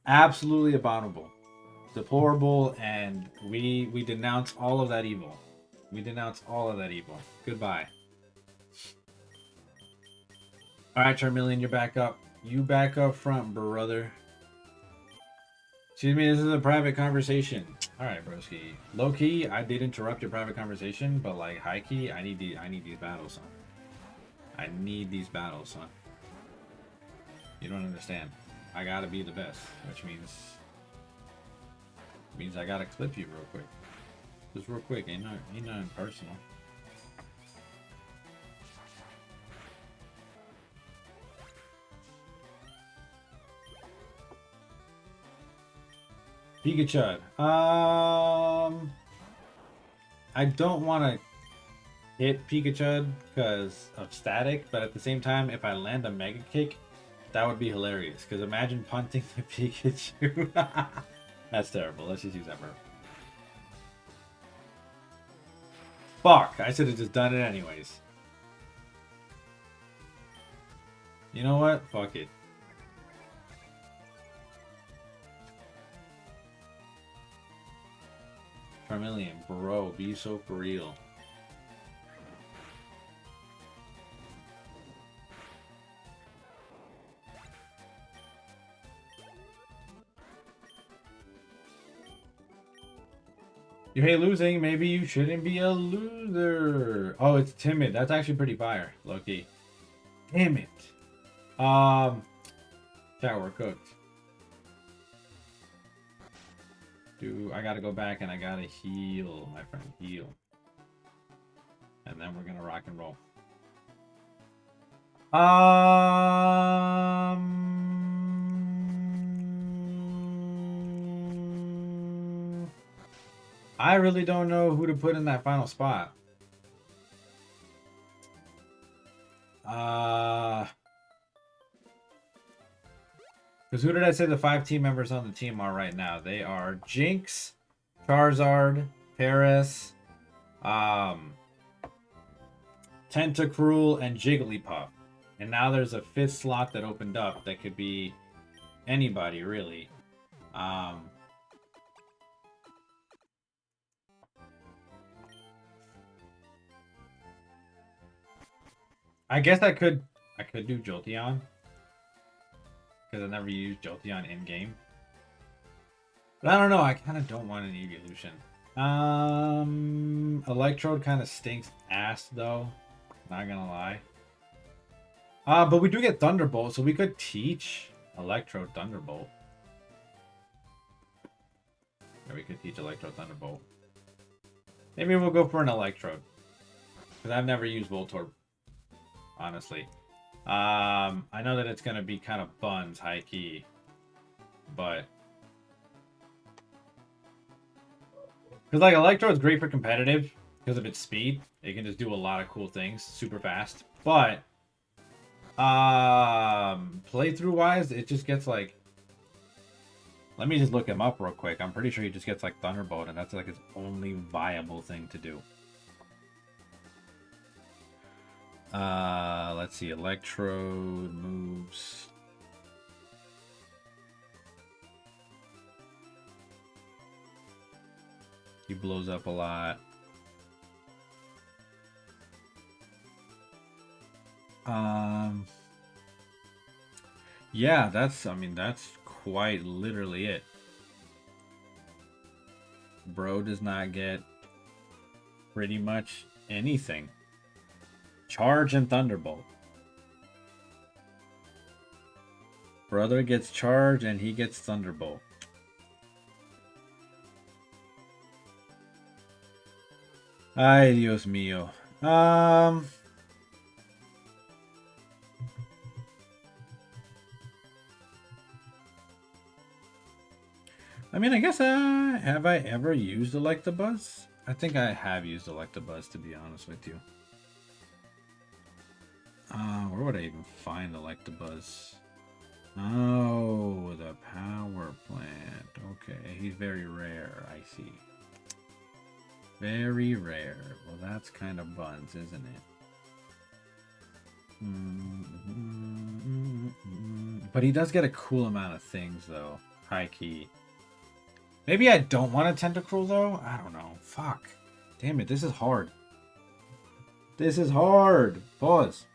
Absolutely abominable, deplorable, and we denounce all of that evil. We denounce all of that evil. Goodbye. All right, Charmeleon, you're back up. You back up front, brother. Excuse me, this is a private conversation. All right, broski. Low key, I did interrupt your private conversation, but like high key, I need these battles, son. I need these battles, son. You don't understand. I gotta be the best, which means I gotta clip you real quick. Just real quick, ain't nothing personal. Pikachu. I don't want to hit Pikachu because of static, but at the same time, if I land a Mega Kick, that would be hilarious. Because imagine punting the Pikachu. That's terrible. Let's just use Ember. Fuck! I should have just done it anyways. You know what? Fuck it. Charmeleon, bro, be so for real. You hate losing, maybe you shouldn't be a loser. Oh, it's timid. That's actually pretty fire, low-key. Damn it. Chat, we're cooked. I gotta go back and I gotta heal, my friend, heal. And then we're gonna rock and roll. I really don't know who to put in that final spot. Because who did I say the 5 team members on the team are right now? They are Jinx, Charizard, Paris, Tentacruel, and Jigglypuff. And now there's a 5th slot that opened up that could be anybody, really. I guess I could do Jolteon. Because I never used Jolteon in-game. But I don't know, I kind of don't want an evolution. Electrode kind of stinks ass, though. Not gonna lie. But we do get Thunderbolt, so we could teach Electrode Thunderbolt. Yeah, we could teach Electrode Thunderbolt. Maybe we'll go for an Electrode. Because I've never used Voltorb, honestly. I know that it's gonna be kind of buns, high key, but because like Electrode's great for competitive because of its speed. It can just do a lot of cool things super fast. But playthrough wise, it just gets like. Let me just look him up real quick. I'm pretty sure he just gets like Thunderbolt, and that's like his only viable thing to do. Let's see, Electrode moves. He blows up a lot. Yeah, that's quite literally it. Bro does not get pretty much anything. Charge and Thunderbolt. Brother gets Charge and he gets Thunderbolt. Ay, Dios mío. I mean, I guess, have I ever used Electabuzz? I think I have used Electabuzz, to be honest with you. Where would I even find Electabuzz? Oh, the power plant. Okay, he's very rare, I see. Very rare. Well, that's kind of buns, isn't it? But he does get a cool amount of things, though. High key. Maybe I don't want a Tentacruel, though? I don't know. Fuck. Damn it, this is hard. This is hard. Pause.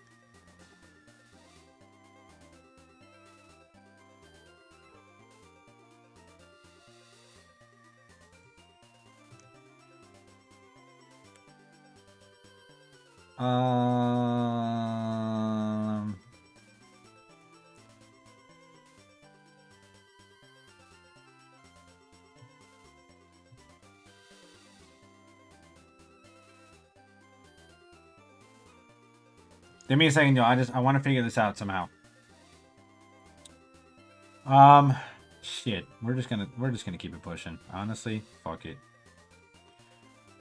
Give me a second, yo. I want to figure this out somehow. Shit. We're just gonna keep it pushing. Honestly, fuck it.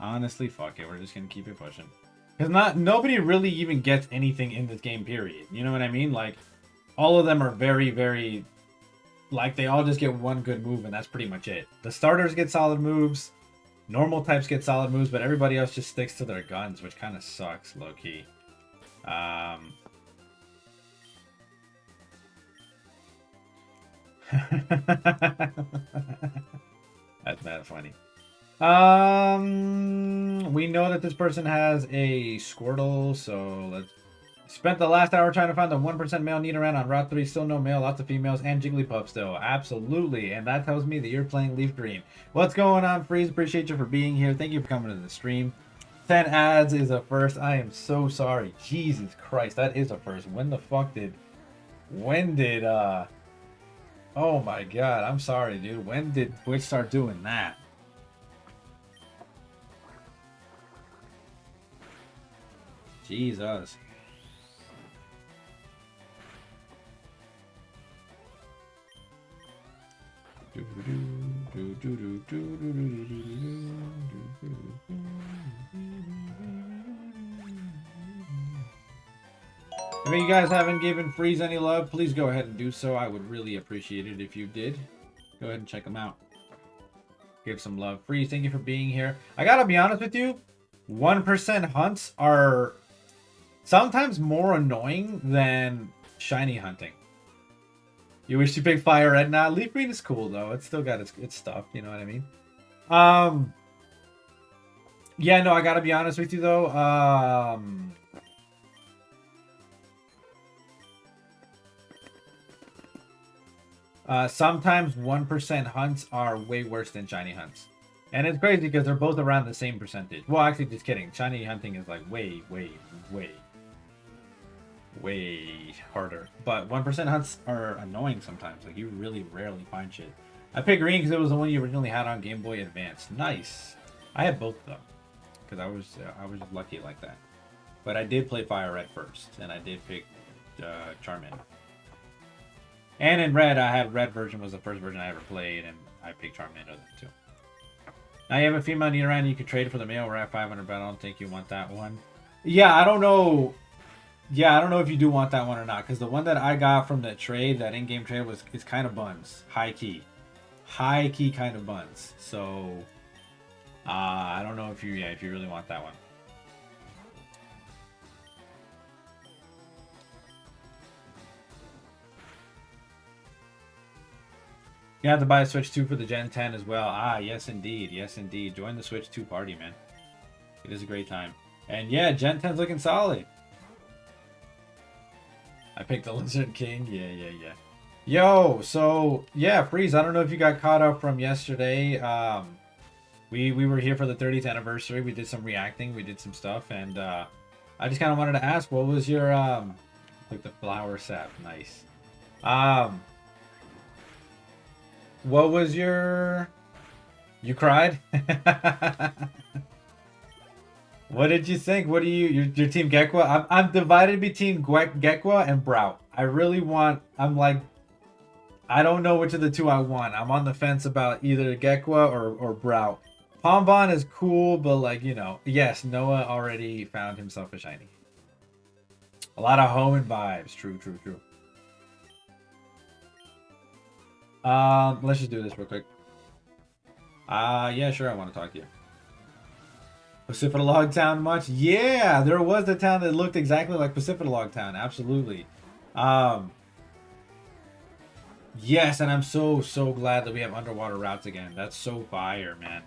Honestly, fuck it. We're just gonna keep it pushing. Because nobody really even gets anything in this game, period. You know what I mean? Like, all of them are very, very... Like, they all just get one good move, and that's pretty much it. The starters get solid moves. Normal types get solid moves, but everybody else just sticks to their guns, which kind of sucks, low-key. That's mad funny. We know that this person has a Squirtle, so let's... Spent the last hour trying to find the 1% male Nidoran on Route 3. Still no male, lots of females, and Jigglypuff still. Absolutely, and that tells me that you're playing Leaf Green. What's going on, Freeze? Appreciate you for being here. Thank you for coming to the stream. 10 ads is a first. I am so sorry. Jesus Christ, that is a first. When the fuck did... Oh my god, I'm sorry, dude. When did Twitch start doing that? Jesus. If you guys haven't given Freeze any love, please go ahead and do so. I would really appreciate it if you did. Go ahead and check them out. Give some love. Freeze, thank you for being here. I gotta be honest with you, 1% hunts are sometimes more annoying than shiny hunting. You wish you picked Fire Red? Nah, Leaf Green is cool though. It's still got its stuff, you know what I mean? Yeah, no, I gotta be honest with you though. Sometimes 1% hunts are way worse than shiny hunts. And it's crazy because they're both around the same percentage. Well, actually, just kidding. Shiny hunting is like way harder. But 1% hunts are annoying sometimes. Like, you really rarely find shit. I picked green because it was the one you originally had on Game Boy Advance. Nice. I had both of them because I was lucky like that. But I did play Fire Red first, and I did pick Charmander. And in red, I had red version was the first version I ever played, and I picked Charmander then too. Now you have a female Nidoran you could trade for the male. We're at 500, but I don't think you want that one. Yeah, I don't know. Yeah, I don't know if you do want that one or not, because the one that I got from that trade, that in-game trade, is kind of buns, high key kind of buns. So I don't know if you really want that one. You have to buy a Switch 2 for the Gen 10 as well. Ah, yes indeed. Yes indeed. Join the Switch 2 party, man. It is a great time. And yeah, Gen 10's looking solid. I picked the Lizard King. Yeah. Yo, so yeah, Freeze, I don't know if you got caught up from yesterday. We were here for the 30th anniversary. We did some reacting, we did some stuff, and I just kind of wanted to ask, what was your like the flower sap, nice. What was your? You cried? What did you think? What do your team Gekwa? I'm divided between Gekwa and Brout. I really want. I don't know which of the two I want. I'm on the fence about either Gekwa or Brout. Pombon is cool, but like, you know, yes, Noah already found himself a shiny. A lot of Hoenn vibes. True. Let's just do this real quick. Yeah, sure, I want to talk to you. Pacific Town much? Yeah, there was a town that looked exactly like Pacific Town. Absolutely. Yes, and I'm so glad that we have underwater routes again. That's so fire, man.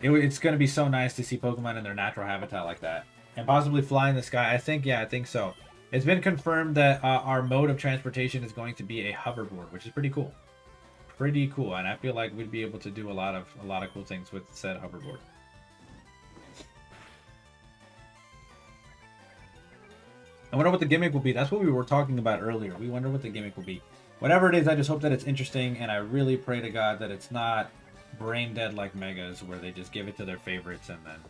It's going to be so nice to see Pokemon in their natural habitat like that. And possibly fly in the sky. I think so. It's been confirmed that our mode of transportation is going to be a hoverboard, which is pretty cool. Pretty cool, and I feel like we'd be able to do a lot of cool things with said hoverboard. I wonder what the gimmick will be. That's what we were talking about earlier. We wonder what the gimmick will be. Whatever it is, I just hope that it's interesting, and I really pray to God that it's not brain dead like Megas, where they just give it to their favorites and then,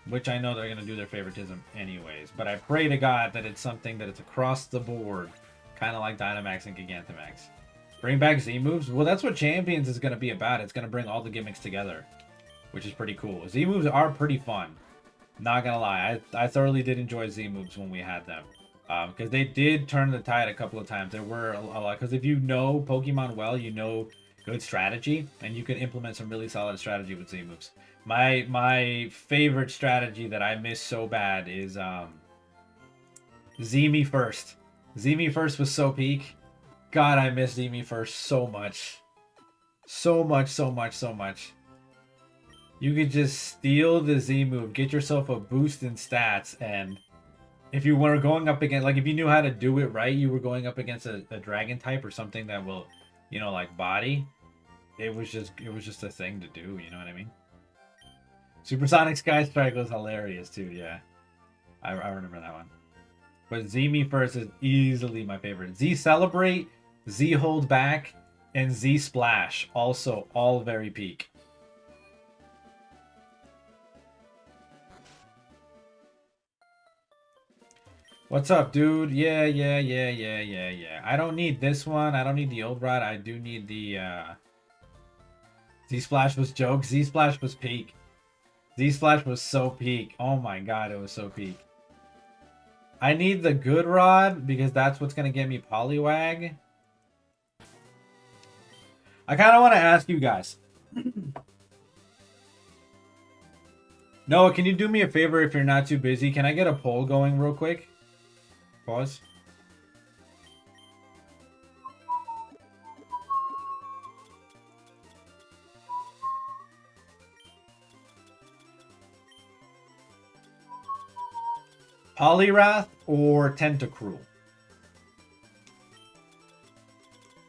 which I know they're going to do their favoritism anyways. But I pray to God that it's something that it's across the board, kind of like Dynamax and Gigantamax. Bring back Z moves? Well, that's what Champions is going to be about. It's going to bring all the gimmicks together, which is pretty cool. Z moves are pretty fun. Not going to lie. I thoroughly did enjoy Z moves when we had them. Because they did turn the tide a couple of times. There were a lot. Because if you know Pokemon well, you know good strategy, and you can implement some really solid strategy with Z moves. My favorite strategy that I miss so bad is Z me first. Z me first was so peak. God, I miss Z me first so much. So much. You could just steal the Z move, get yourself a boost in stats, and if you were going up against, like if you knew how to do it right, you were going up against a dragon type or something that will, like body. It was just a thing to do, you know what I mean? Supersonic Sky Strike was hilarious too, yeah. I remember that one. But Z Me First is easily my favorite. Z Celebrate, Z Hold Back, and Z Splash. Also, all very peak. What's up, dude? Yeah. I don't need this one. I don't need the old rod. I do need the, Z-Splash was joke. Z-Splash was peak. Z-Splash was so peak. Oh my god, it was so peak. I need the good rod because that's what's going to get me Poliwag. I kind of want to ask you guys. Noah, can you do me a favor if you're not too busy? Can I get a poll going real quick? Pause. Poliwrath or Tentacruel?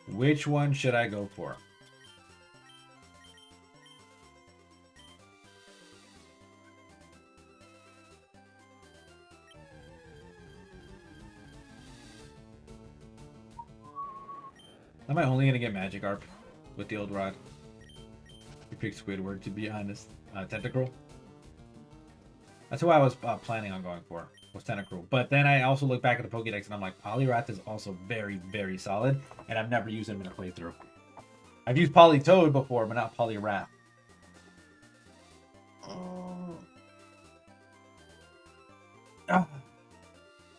Which one should I go for? Am I only going to get Magikarp with the old rod? You picked Squidward, to be honest. Tentacruel? That's who I was planning on going for, was Tentacruel. But then I also look back at the Pokédex and I'm like, Poliwrath is also very, very solid. And I've never used him in a playthrough. I've used Politoed before, but not Poliwrath. Oh. Ah.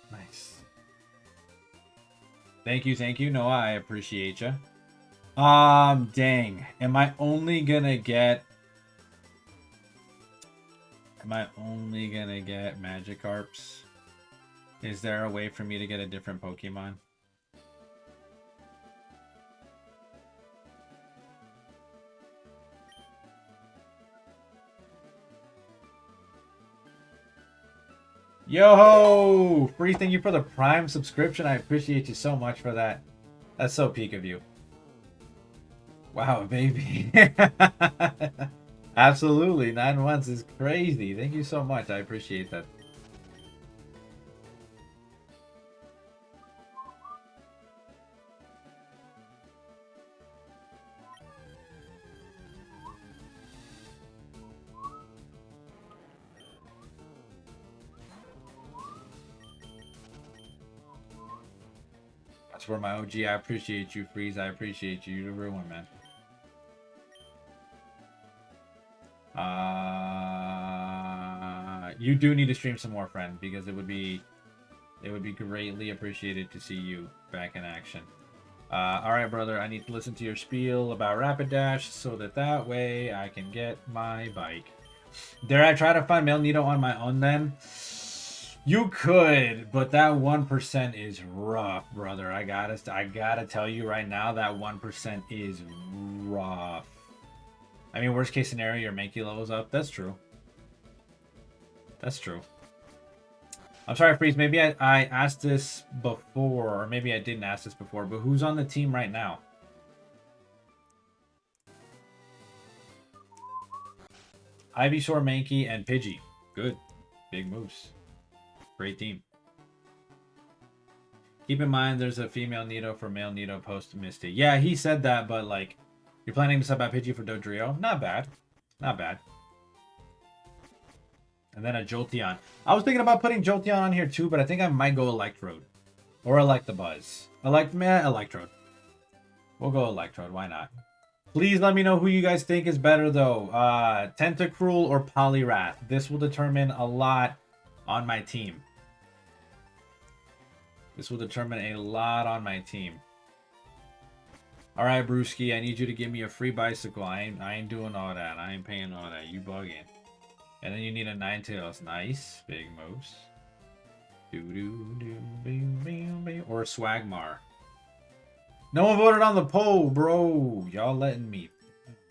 Nice. Thank you, Noah. I appreciate you. Dang. Am I only gonna get Magikarps? Is there a way for me to get a different Pokemon? Yo-ho! Free, thank you for the Prime subscription. I appreciate you so much for that. That's so peak of you. Wow, baby. Absolutely. 9 months is crazy. Thank you so much. I appreciate that. That's for my OG. I appreciate you, Freeze. I appreciate you. You're the real one, man. You do need to stream some more, friend, because it would be greatly appreciated to see you back in action. All right, brother. I need to listen to your spiel about Rapid Dash so that way I can get my bike. Dare I try to find Magneto on my own then? You could, but that 1% is rough, brother. I gotta tell you right now, that 1% is rough. I mean, worst case scenario, your Mankey levels up. That's true. That's true. I'm sorry, Freeze. Maybe I asked this before, or maybe I didn't ask this before, but who's on the team right now? Ivysaur, Mankey, and Pidgey. Good. Big moves. Great team. Keep in mind, there's a female Nido for male Nido post Misty. Yeah, he said that, but like, you're planning to sub out Pidgey for Dodrio? Not bad. Not bad. And then a Jolteon. I was thinking about putting Jolteon on here too, but I think I might go Electrode. Or Electabuzz. Electrode. We'll go Electrode. Why not? Please let me know who you guys think is better, though. Tentacruel or Poliwrath. This will determine a lot on my team. This will determine a lot on my team. All right, Brewski, I need you to give me a free bicycle. I ain't doing all that. I ain't paying all that. You bugging. And then you need a Ninetales. Nice. Big moves. Or a Swagmar. No one voted on the poll, bro. Y'all letting me.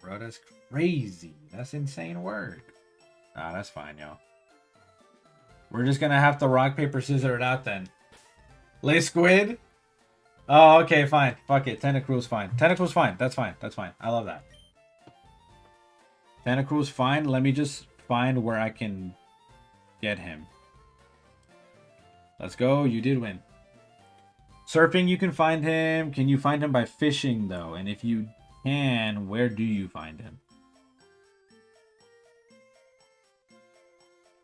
Bro, that's crazy. That's insane work. Ah, that's fine, y'all. We're just going to have to rock, paper, scissors it out then. Lay Squid? Oh, okay, fine. Fuck it. Tentacruel's fine. Tentacruel's fine. That's fine. That's fine. I love that. Tentacruel's fine. Let me just find where I can get him. Let's go. You did win. Surfing, you can find him. Can you find him by fishing, though? And if you can, where do you find him?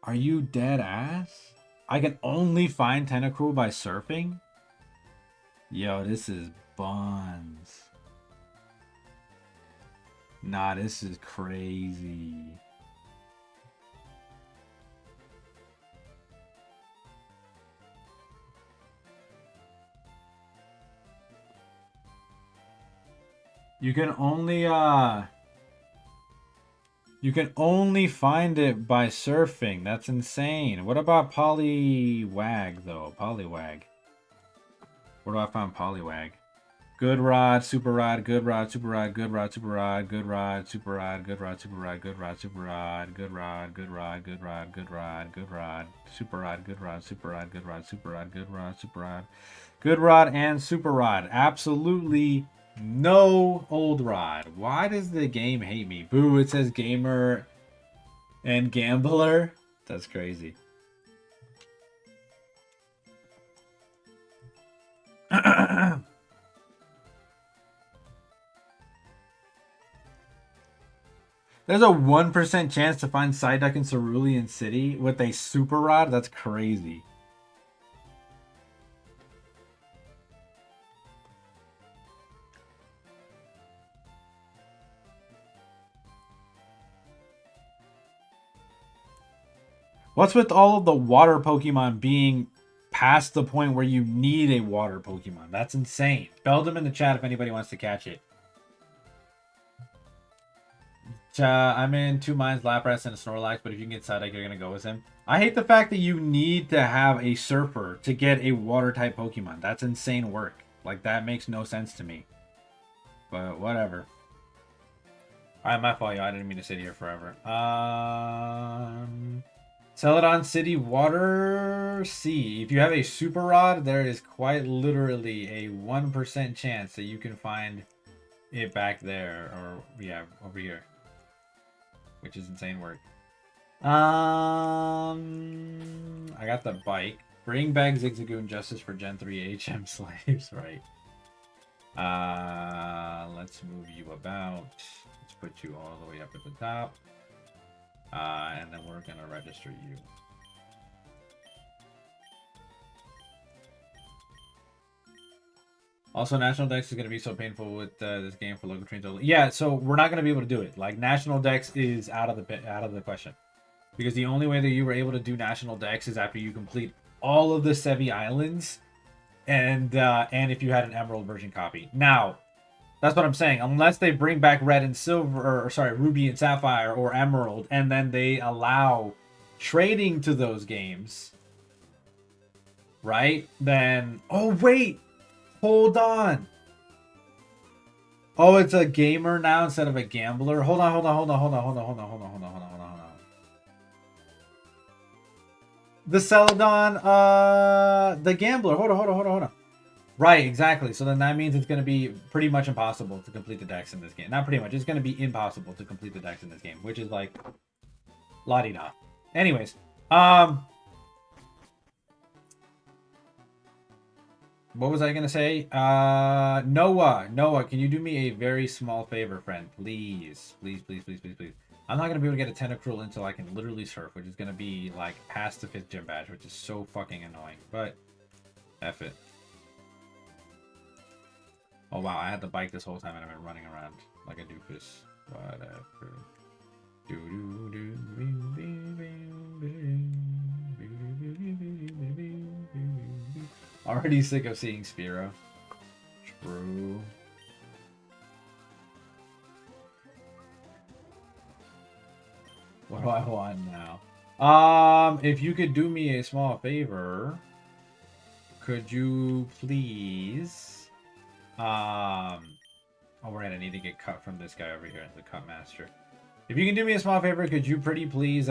Are you dead ass? I can only find Tentacruel by surfing? Yo, this is buns. Nah, this is crazy. You can only find it by surfing. That's insane. What about Poliwag though? Poliwag. Where do I find Poliwag? Good Rod, Super Rod, Good Rod, Super Rod, Good Rod, Super Rod, Good Rod, Super Rod, Good Rod, Super Rod, Good Rod, Super Rod, Good Rod, Good Rod, Good Rod, Good Rod, Good Rod, Super Rod, Good Rod, Super Rod, Good Rod, Super Rod, Good Rod, Super Rod, Good Rod, and Super Rod. Absolutely no old Rod. Why does the game hate me? Boo, it says gamer and gambler. That's crazy. There's a 1% chance to find Psyduck in Cerulean City with a Super Rod? That's crazy. What's with all of the water Pokemon being past the point where you need a water Pokemon? That's insane. Bell them in the chat if anybody wants to catch it. I'm in 2 Minds, Lapras, and a Snorlax, but if you can get Psyduck, you're going to go with him. I hate the fact that you need to have a Surfer to get a Water-type Pokemon. That's insane work. Like, that makes no sense to me. But, whatever. Alright, my fault, y'all. I didn't mean to sit here forever. Celadon City Water Sea. If you have a super rod, there is quite literally a 1% chance that you can find it back there, or yeah, over here, which is insane work. I got the bike. Bring back Zigzagoon Justice for Gen 3 HM slaves, right? Let's move you about. Let's put you all the way up at the top. And then we're gonna register you. Also, National Dex is going to be so painful with this game for local trains. Yeah, so we're not going to be able to do it. Like, National Dex is out of the question. Because the only way that you were able to do National Dex is after you complete all of the Sevi Islands, and if you had an Emerald version copy. Now, that's what I'm saying. Unless they bring back Red and Silver, or sorry, Ruby and Sapphire, or Emerald, and then they allow trading to those games, right? Then, oh wait! Hold on. Oh, it's a gamer now instead of a gambler. Hold on. The Celadon, the gambler. Hold on. Right, exactly. So then that means it's going to be pretty much impossible to complete the decks in this game. Not pretty much. It's going to be impossible to complete the decks in this game, which is like la-di-da. Anyways, what was I going to say? Noah, can you do me a very small favor, friend? Please. I'm not going to be able to get a Tentacruel until I can literally surf, which is going to be, like, past the 5th gym badge, which is so fucking annoying. But, F it. Oh, wow, I had the bike this whole time and I've been running around like a doofus. Whatever. Already sick of seeing Spearow. True. What do I want now? If you could do me a small favor, could you please, oh, we're gonna need to get cut from this guy over here, the cut master. If you can do me a small favor, could you pretty please,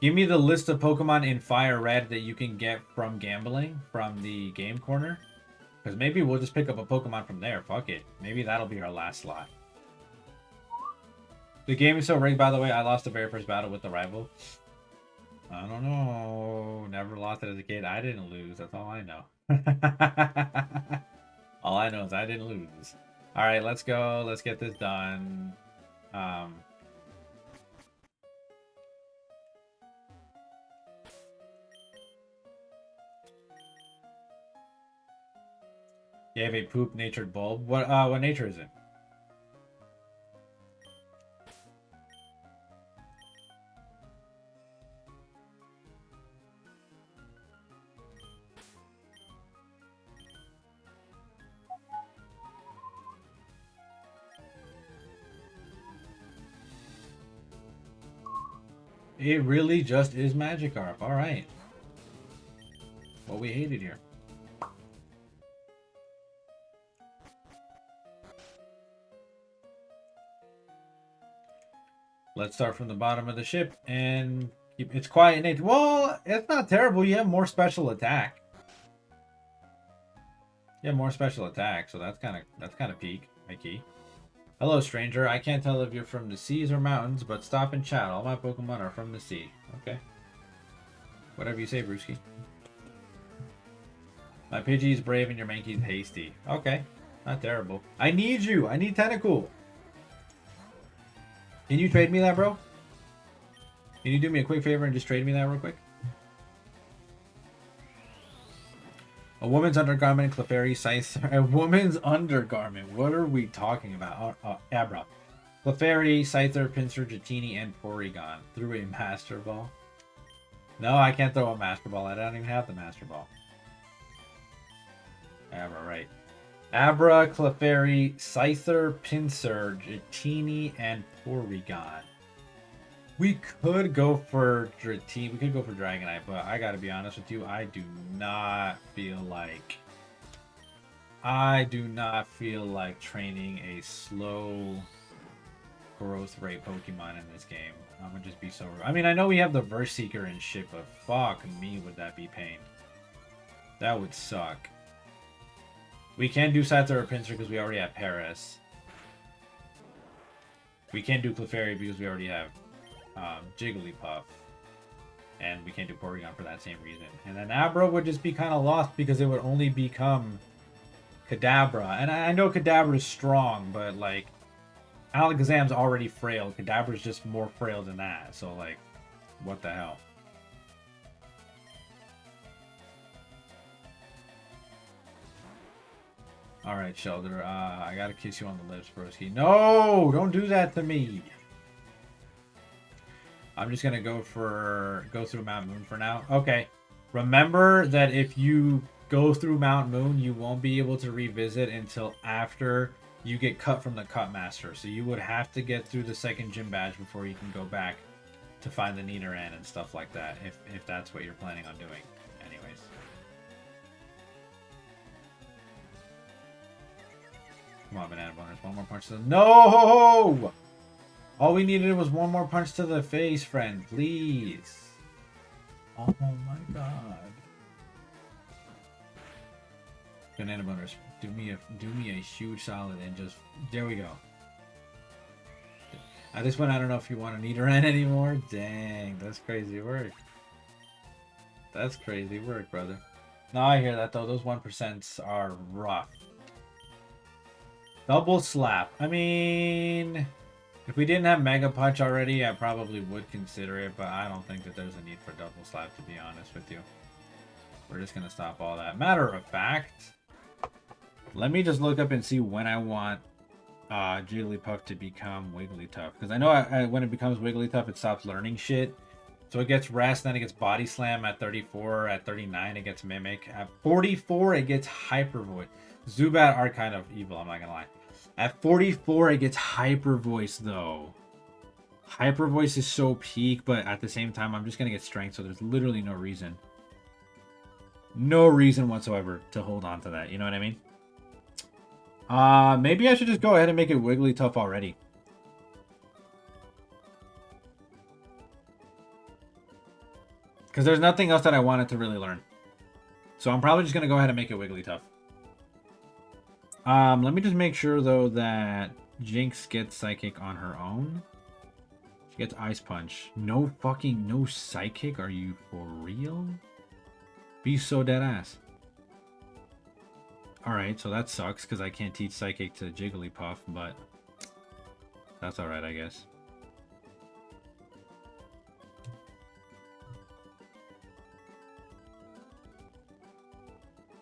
give me the list of Pokemon in Fire Red that you can get from gambling from the game corner? Because maybe we'll just pick up a Pokemon from there. Fuck it. Maybe that'll be our last slot. The game is so rigged, by the way. I lost the very first battle with the rival. I don't know. Never lost it as a kid. I didn't lose. That's all I know. All I know is I didn't lose. Alright, let's go. Let's get this done. You have a poop-natured bulb. What nature is it? It really just is Magikarp. Alright. What we hated here. Let's start from the bottom of the ship and keep it's quiet nature. Well, it's not terrible. You have more special attack. You have more special attack, so that's kind of peak, my key. Hello, stranger. I can't tell if you're from the seas or mountains, but stop and chat. All my Pokemon are from the sea. Okay. Whatever you say, Brewski. My Pidgey's brave and your Mankey's hasty. Okay. Not terrible. I need you. I need Tentacool. Can you trade me that, bro? Can you do me a quick favor and just trade me that real quick? A woman's undergarment, Clefairy, Scyther. A woman's undergarment. What are we talking about? Abra. Clefairy, Scyther, Pinsir, Dratini, and Porygon. Threw a Master Ball. No, I can't throw a Master Ball. I don't even have the Master Ball. Abra, right. Abra, Clefairy, Scyther, Pinsir, Dratini, and Porygon. We could go for Dratini. We could go for Dragonite, but I gotta be honest with you, I do not feel like training a slow growth rate Pokemon in this game. I'm gonna just be so... I mean, I know we have the Verse Seeker and shit, but fuck me would that be pain. That would suck. We can't do Scyther or Pinsir because we already have Paris. We can't do Clefairy because we already have Jigglypuff. And we can't do Porygon for that same reason. And then Abra would just be kind of lost because it would only become Kadabra. And I know Kadabra is strong, but like Alakazam's already frail. Kadabra's just more frail than that. So like, what the hell? Alright, Shelter. I gotta kiss you on the lips, broski. No! Don't do that to me! I'm just gonna go through Mount Moon for now. Okay. Remember that if you go through Mount Moon, you won't be able to revisit until after you get cut from the Cut Master. So you would have to get through the second gym badge before you can go back to find the Nidoran and stuff like that, if that's what you're planning on doing. Anyways. Come on, Banana Boners. One more punch to the... No! All we needed was one more punch to the face, friend. Please. Oh my god. Banana Boners, do me a huge solid and just... There we go. At this point, I don't know if you want to Nidoran anymore. Dang, that's crazy work. That's crazy work, brother. No, I hear that, though. Those 1% are rough. Double Slap. I mean... If we didn't have Mega Punch already, I probably would consider it, but I don't think that there's a need for Double Slap, to be honest with you. We're just going to stop all that. Matter of fact, let me just look up and see when I want Jigglypuff to become Wigglytuff. Because I know when it becomes Wigglytuff, it stops learning shit. So it gets Rest, then it gets Body Slam at 34. At 39, it gets Mimic. At 44, it gets Hyper Voice. Zubat are kind of evil, I'm not going to lie. At 44, it gets Hyper Voice, though. Hyper Voice is so peak, but at the same time, I'm just going to get Strength, so there's literally no reason. No reason whatsoever to hold on to that, you know what I mean? Maybe I should just go ahead and make it Wigglytuff already. Because there's nothing else that I wanted to really learn. So I'm probably just going to go ahead and make it Wigglytuff. Let me just make sure, though, that Jinx gets Psychic on her own. She gets Ice Punch. No Psychic? Are you for real? Be so dead ass. Alright, so that sucks, because I can't teach Psychic to Jigglypuff, but that's alright, I guess.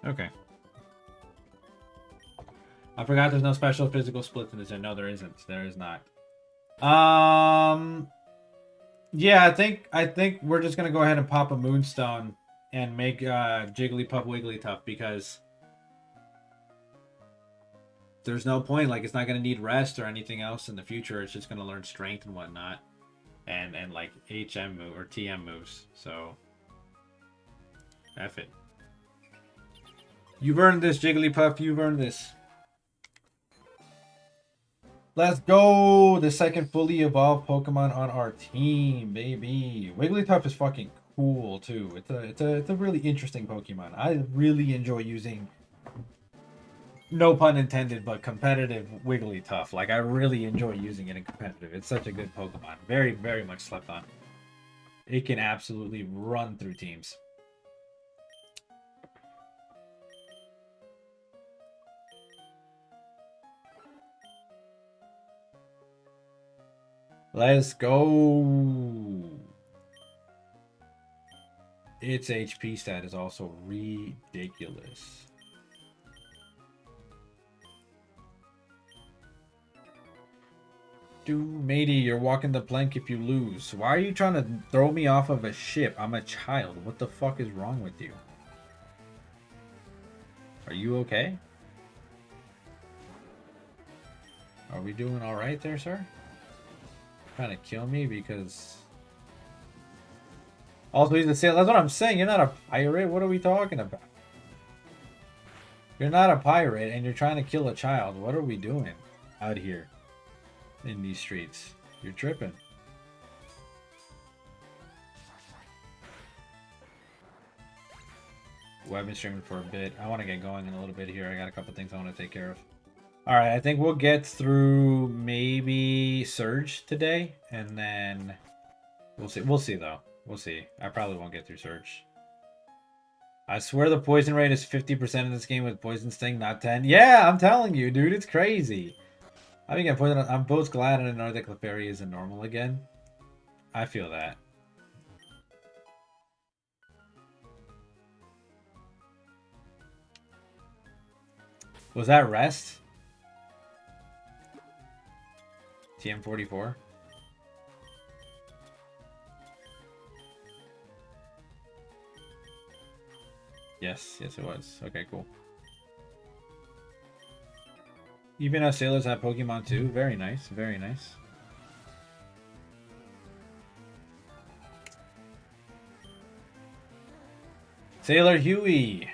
Okay. I forgot there's no special physical splits in this. No, there isn't. There is not. Yeah, I think we're just gonna go ahead and pop a Moonstone and make Jigglypuff Wigglytuff, because there's no point. Like, it's not gonna need rest or anything else in the future. It's just gonna learn strength and whatnot, and like HM move or TM moves. So F it. You've earned this, Jigglypuff. You've earned this. Let's go! The second fully evolved Pokemon on our team, baby. Wigglytuff is fucking cool too. It's a really interesting Pokemon. I really enjoy using, no pun intended, but competitive Wigglytuff. Like, I really enjoy using it in competitive. It's such a good Pokemon. Very, very much slept on. It can absolutely run through teams. Let's go. Its HP stat is also ridiculous. Dude, matey, you're walking the plank if you lose. Why are you trying to throw me off of a ship? I'm a child. What the fuck is wrong with you? Are you okay? Are we doing all right there, sir? Trying to kill me because... Also, he's a sailor. That's what I'm saying. You're not a pirate. What are we talking about? You're not a pirate, and you're trying to kill a child. What are we doing out here? in these streets. You're tripping. Well, I've been streaming for a bit. I want to get going in a little bit here. I got a couple things I want to take care of. All right, I think we'll get through maybe Surge today, and then we'll see. We'll see, though. We'll see. I probably won't get through Surge. I swear the poison rate is 50% in this game with Poison Sting, not 10. Yeah, I'm telling you, dude. It's crazy. I think I'm both glad and annoyed that Clefairy isn't normal again. I feel that. Was that Rest? TM44? Yes, yes it was. Okay, cool. Even as sailors have Pokemon too. Very nice, very nice. Sailor Huey!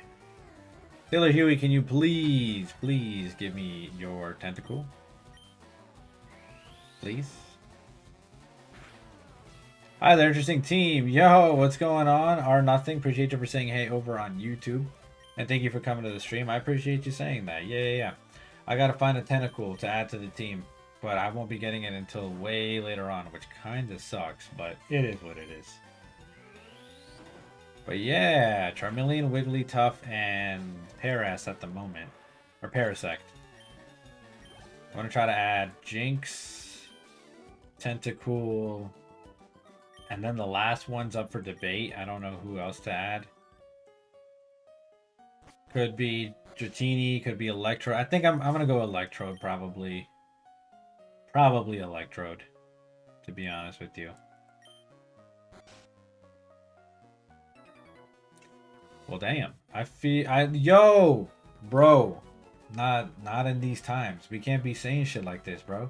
Sailor Huey, can you please give me your tentacle? Please? Hi there, interesting team. Yo, what's going on? R nothing. Appreciate you for saying hey over on YouTube. And thank you for coming to the stream. I appreciate you saying that. Yeah. I gotta find a tentacle to add to the team. But I won't be getting it until way later on, which kinda sucks, but it is what it is. But yeah, Charmeleon, Wigglytuff, and Paras at the moment. Or Parasect. I want to try to add Jinx, Tentacool, and then the last one's up for debate. I don't know who else to add. Could be Dratini, could be Electrode. I think I'm gonna go Electrode probably. Probably Electrode, to be honest with you. Well, damn. Yo, bro, not in these times. We can't be saying shit like this, bro.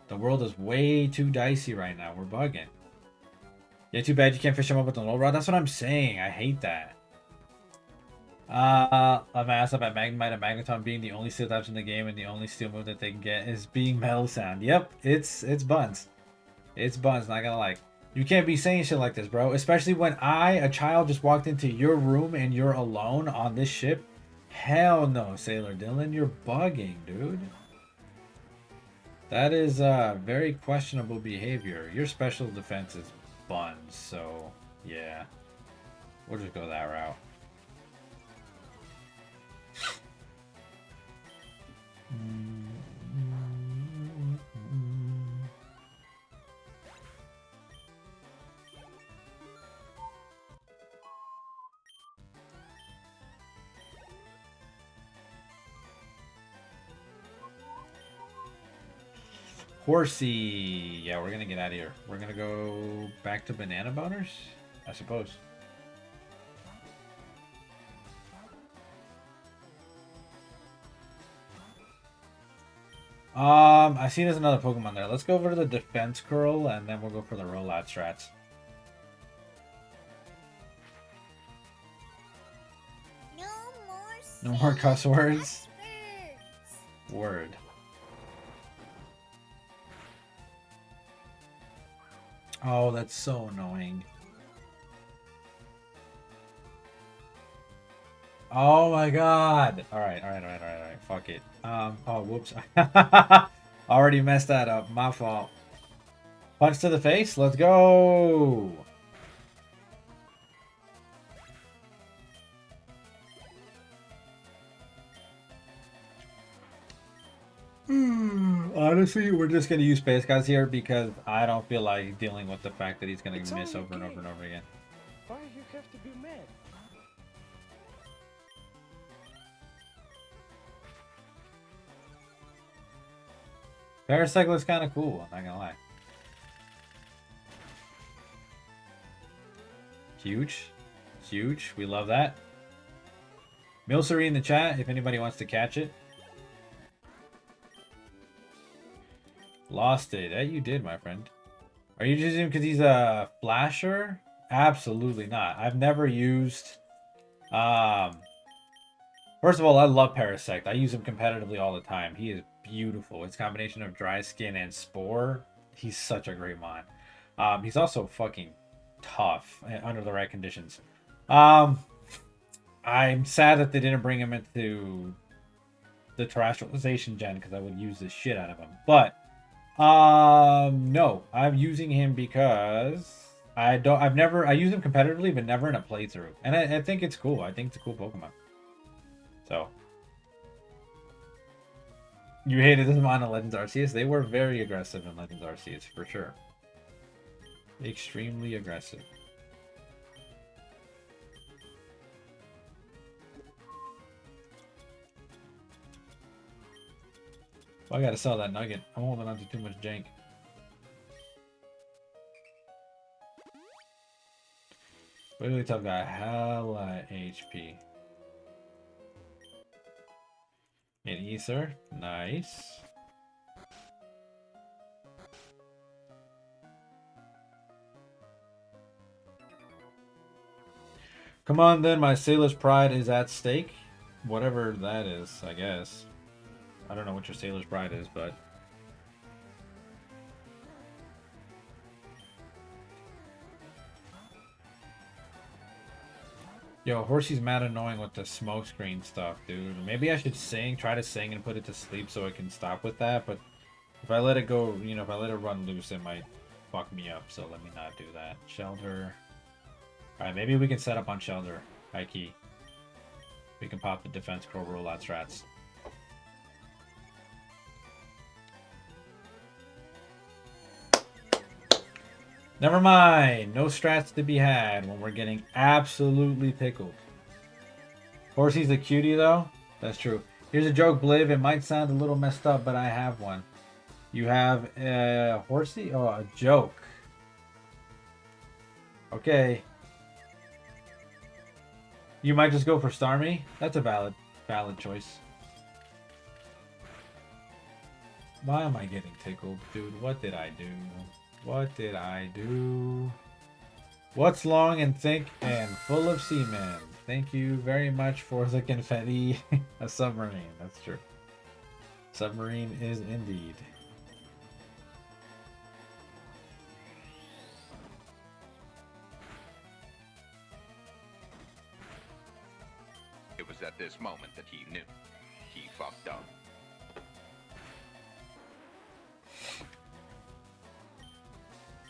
The world is way too dicey right now. We're bugging. Yeah, too bad you can't fish them up with the low rod. That's what I'm saying. I hate that. I'm asked up at Magnemite and Magneton being the only steel types in the game, and the only steel move that they can get is being Metal Sound. Yep, it's buns. It's buns, not gonna lie. You can't be saying shit like this, bro. Especially when a child, just walked into your room and you're alone on this ship. Hell no, Sailor Dylan. You're bugging, dude. That is very questionable behavior. Your special defense is buns, so yeah. We'll just go that route. Horsey. Yeah, we're gonna get out of here. We're gonna go back to Banana Boners, I suppose. I see there's another Pokemon there. Let's go over to the Defense Curl, and then we'll go for the Rollout strats. No more cuss words? Word. Oh, that's so annoying. Oh my god. Alright. Fuck it. Oh, whoops. Already messed that up. My fault. Punch to the face? Let's go! Honestly, we're just gonna use Space Guys here because I don't feel like dealing with the fact that he's gonna miss over and over and over again. Why do you have to be mad? Parasect looks kind of cool, I'm not gonna lie. Huge. Huge. We love that. Milcery in the chat if anybody wants to catch it. Lost it. That you did, my friend. Are you using him because he's a flasher? Absolutely not. I've never used First of all, I love Parasect. I use him competitively all the time. He is beautiful. His combination of Dry Skin and Spore, he's such a great mon. He's also fucking tough under the right conditions. I'm sad that they didn't bring him into the terrestrialization gen because I would use the shit out of him. But no, I'm using him because I use him competitively, but never in a playthrough. And I think it's cool. I think it's a cool Pokemon. So you hated them on Legends Arceus? They were very aggressive in Legends Arceus for sure. Extremely aggressive. Well, I gotta sell that nugget. I'm holding on to too much jank. Really tough guy. Hella HP. An Ether. Nice. Come on then, my sailor's pride is at stake. Whatever that is, I guess. I don't know what your sailor's pride is, but... Yo, Horsey's mad annoying with the smoke screen stuff, dude. Maybe I should try to sing and put it to sleep so it can stop with that, but if I let it go, you know, if I let it run loose, it might fuck me up, so let me not do that. Shelter. Alright, maybe we can set up on Shelter. High key. We can pop the defense crow rollout strats. Never mind. No strats to be had when we're getting absolutely pickled. Horsey's a cutie, though. That's true. Here's a joke, Bliv. It might sound a little messed up, but I have one. You have a Horsey? Oh, a joke. Okay. You might just go for Starmie? That's a valid choice. Why am I getting tickled? Dude, what did I do? What did I do? What's long and thick and full of semen? Thank you very much for the confetti. A submarine, that's true. Submarine is indeed. It was at this moment that he knew. He fucked up.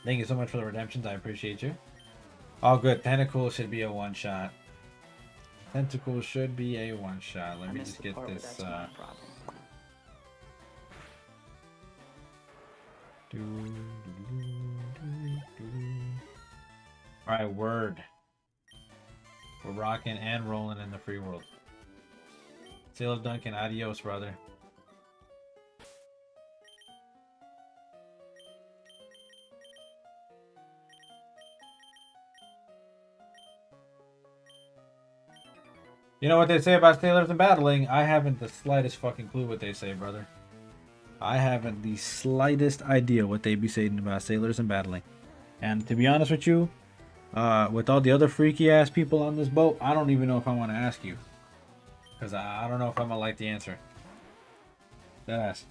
Thank you so much for the redemptions. I appreciate you. Oh, good. Tentacle should be a one-shot. Tentacle should be a one-shot. Let me just get this. Alright, word. We're rocking and rolling in the free world. Sailor Duncan, adios, brother. You know what they say about sailors and battling? I haven't the slightest fucking clue what they say, brother. I haven't the slightest idea what they be saying about sailors and battling. And to be honest with you, with all the other freaky ass people on this boat, I don't even know if I want to ask you. Because I don't know if I'm going to like the answer. Deadass.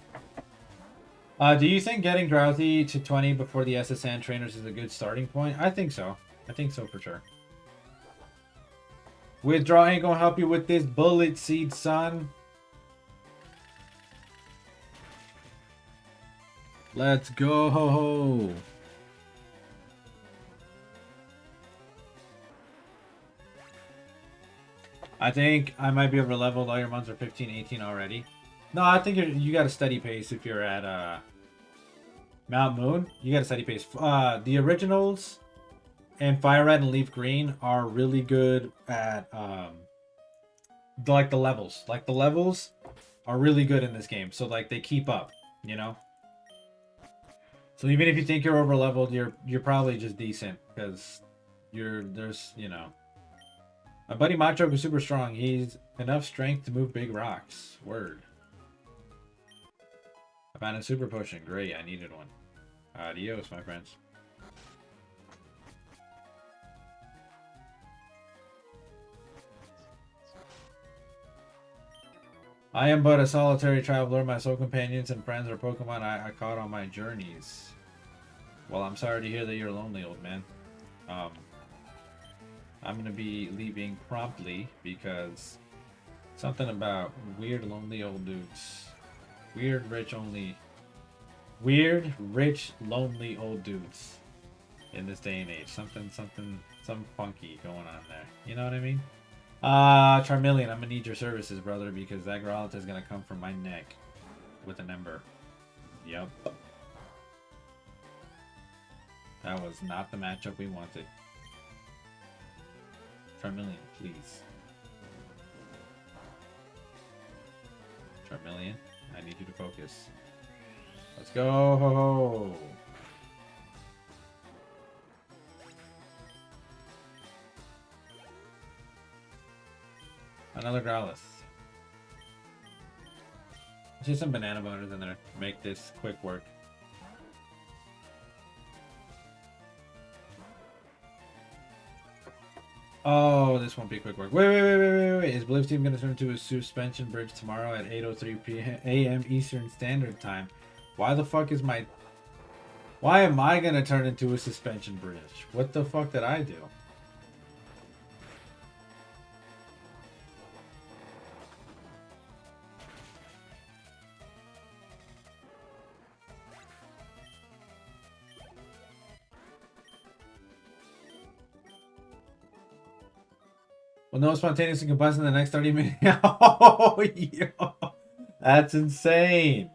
Do you think getting Drowsy to 20 before the SSN trainers is a good starting point? I think so. I think so for sure. Withdraw ain't gonna help you with this bullet seed, son. Let's go. I think I might be able to level all your months are 15, 18 already. No, I think you got a steady pace if you're at Mount Moon. You got a steady pace. The originals and Fire Red and Leaf Green are really good at like the levels. Like the levels are really good in this game. So like they keep up, you know? So even if you think you're over leveled, you're probably just decent because there's, you know. My buddy Macho is super strong. He's enough strength to move big rocks. Word. I found a super potion. Great, I needed one. Adios, my friends. I am but a solitary traveler. My sole companions and friends are Pokemon I caught on my journeys. Well, I'm sorry to hear that you're lonely, old man. I'm gonna be leaving promptly because something about weird, lonely old dudes. Weird, rich, lonely old dudes in this day and age. Some funky going on there. You know what I mean? Charmeleon, I'm gonna need your services, brother, because that Growlithe is gonna come from my neck with an ember. Yep. That was not the matchup we wanted. Charmeleon, please. Charmeleon, I need you to focus. Let's go! Another Growlithe. Just some banana boners in there. Make this quick work. Oh, this won't be quick work. Wait. Is Blizz's team going to turn into a suspension bridge tomorrow at 8:03 a.m. Eastern Standard Time? Why the fuck is my... Why am I going to turn into a suspension bridge? What the fuck did I do? Well, no spontaneous combustion in the next 30 minutes. Oh, yo. That's insane.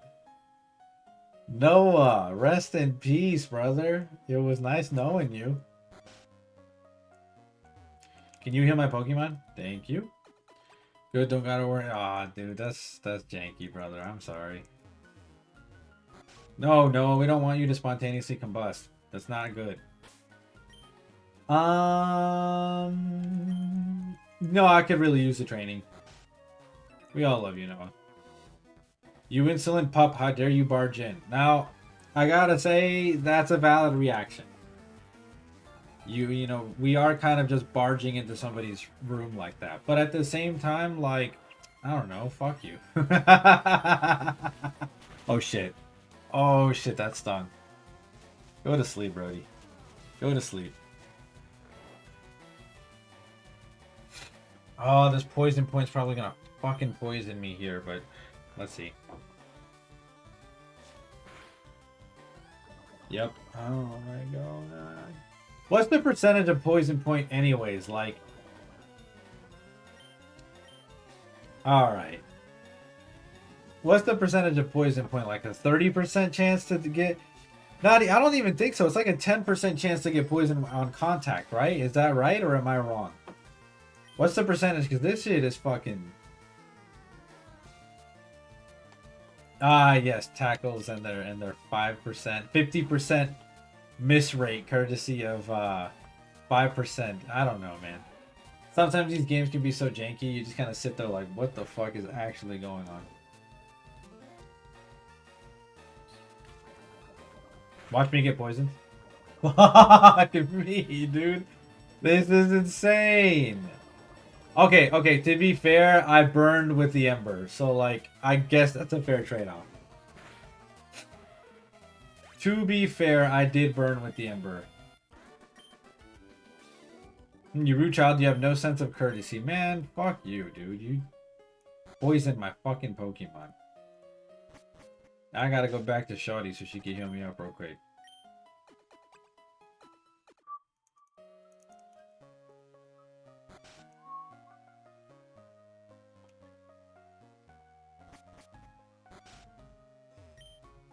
Noah, rest in peace, brother. It was nice knowing you. Can you heal my Pokemon? Thank you. Good, don't gotta worry. Aw, dude, that's janky, brother. I'm sorry. No, we don't want you to spontaneously combust. That's not good. No, I could really use the training. We all love you, Noah. You insolent pup, how dare you barge in? Now, I gotta say, that's a valid reaction. You know, we are kind of just barging into somebody's room like that. But at the same time, like, I don't know, fuck you. Oh shit. Oh shit, that stung. Go to sleep, Brody. Go to sleep. Oh, this poison point's probably gonna fucking poison me here, but let's see. Yep. Oh my god. What's the percentage of poison point anyways? Like... Alright. What's the percentage of poison point? Like a 30% chance to get... I don't even think so. It's like a 10% chance to get poison on contact, right? Is that right, or am I wrong? What's the percentage? Because this shit is fucking... Yes, tackles and their 5%, 50% miss rate, courtesy of 5%. I don't know, man. Sometimes these games can be so janky, you just kind of sit there like, what the fuck is actually going on? Watch me get poisoned. Fuck me, dude. This is insane. Okay, to be fair, I burned with the Ember. So, like, I guess that's a fair trade-off. To be fair, I did burn with the Ember. You rude child, you have no sense of courtesy. Man, fuck you, dude. You poisoned my fucking Pokemon. Now I gotta go back to Shawty so she can heal me up real quick.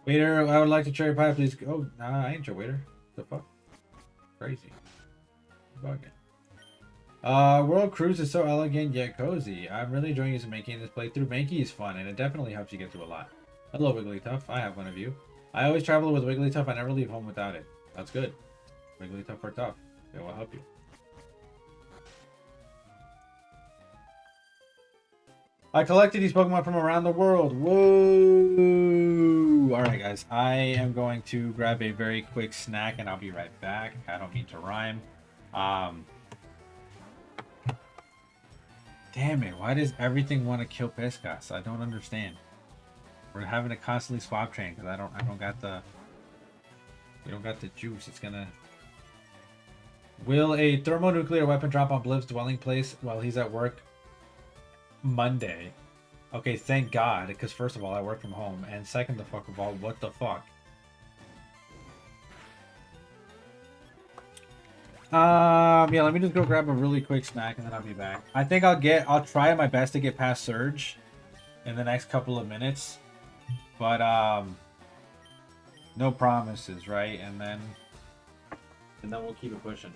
Waiter, I would like to cherry pie, please. Oh, nah, I ain't your waiter. The fuck? Crazy. Bugging. World Cruise is so elegant yet cozy. I'm really enjoying making this playthrough. Mankey is fun, and it definitely helps you get through a lot. Hello, Wigglytuff. I have one of you. I always travel with Wigglytuff. I never leave home without it. That's good. Wigglytuff for tough. It will help you. I collected these Pokemon from around the world. Whoa! Alright, guys. I am going to grab a very quick snack, and I'll be right back. I don't mean to rhyme. Damn it, why does everything want to kill Pescas? I don't understand. We're having to constantly swap train because I don't got the we don't got the juice. It's gonna Will a thermonuclear weapon drop on Bliv's dwelling place while he's at work Monday? Okay, thank God, because first of all, I work from home, and second the fuck of all, what the fuck? Yeah, let me just go grab a really quick snack and then I'll be back. I think I'll try my best to get past Surge in the next couple of minutes. But, no promises, right? And then we'll keep it pushing.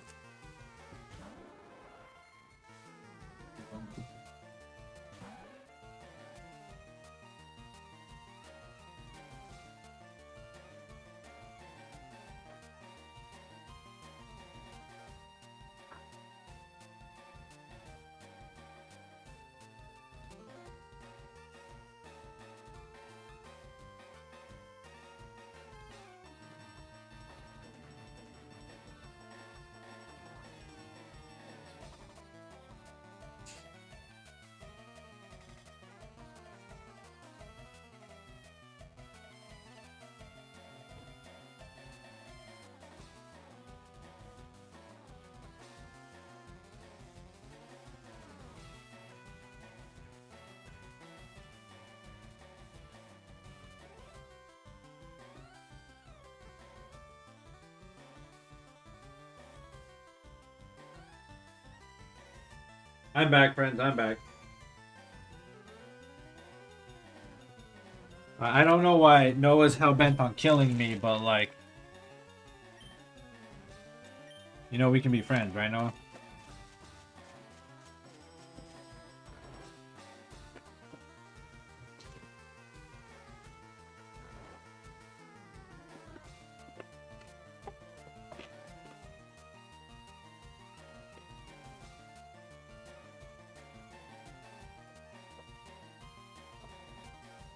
I'm back, friends. I'm back. I don't know why Noah's hell-bent on killing me, but, like... You know we can be friends, right, Noah?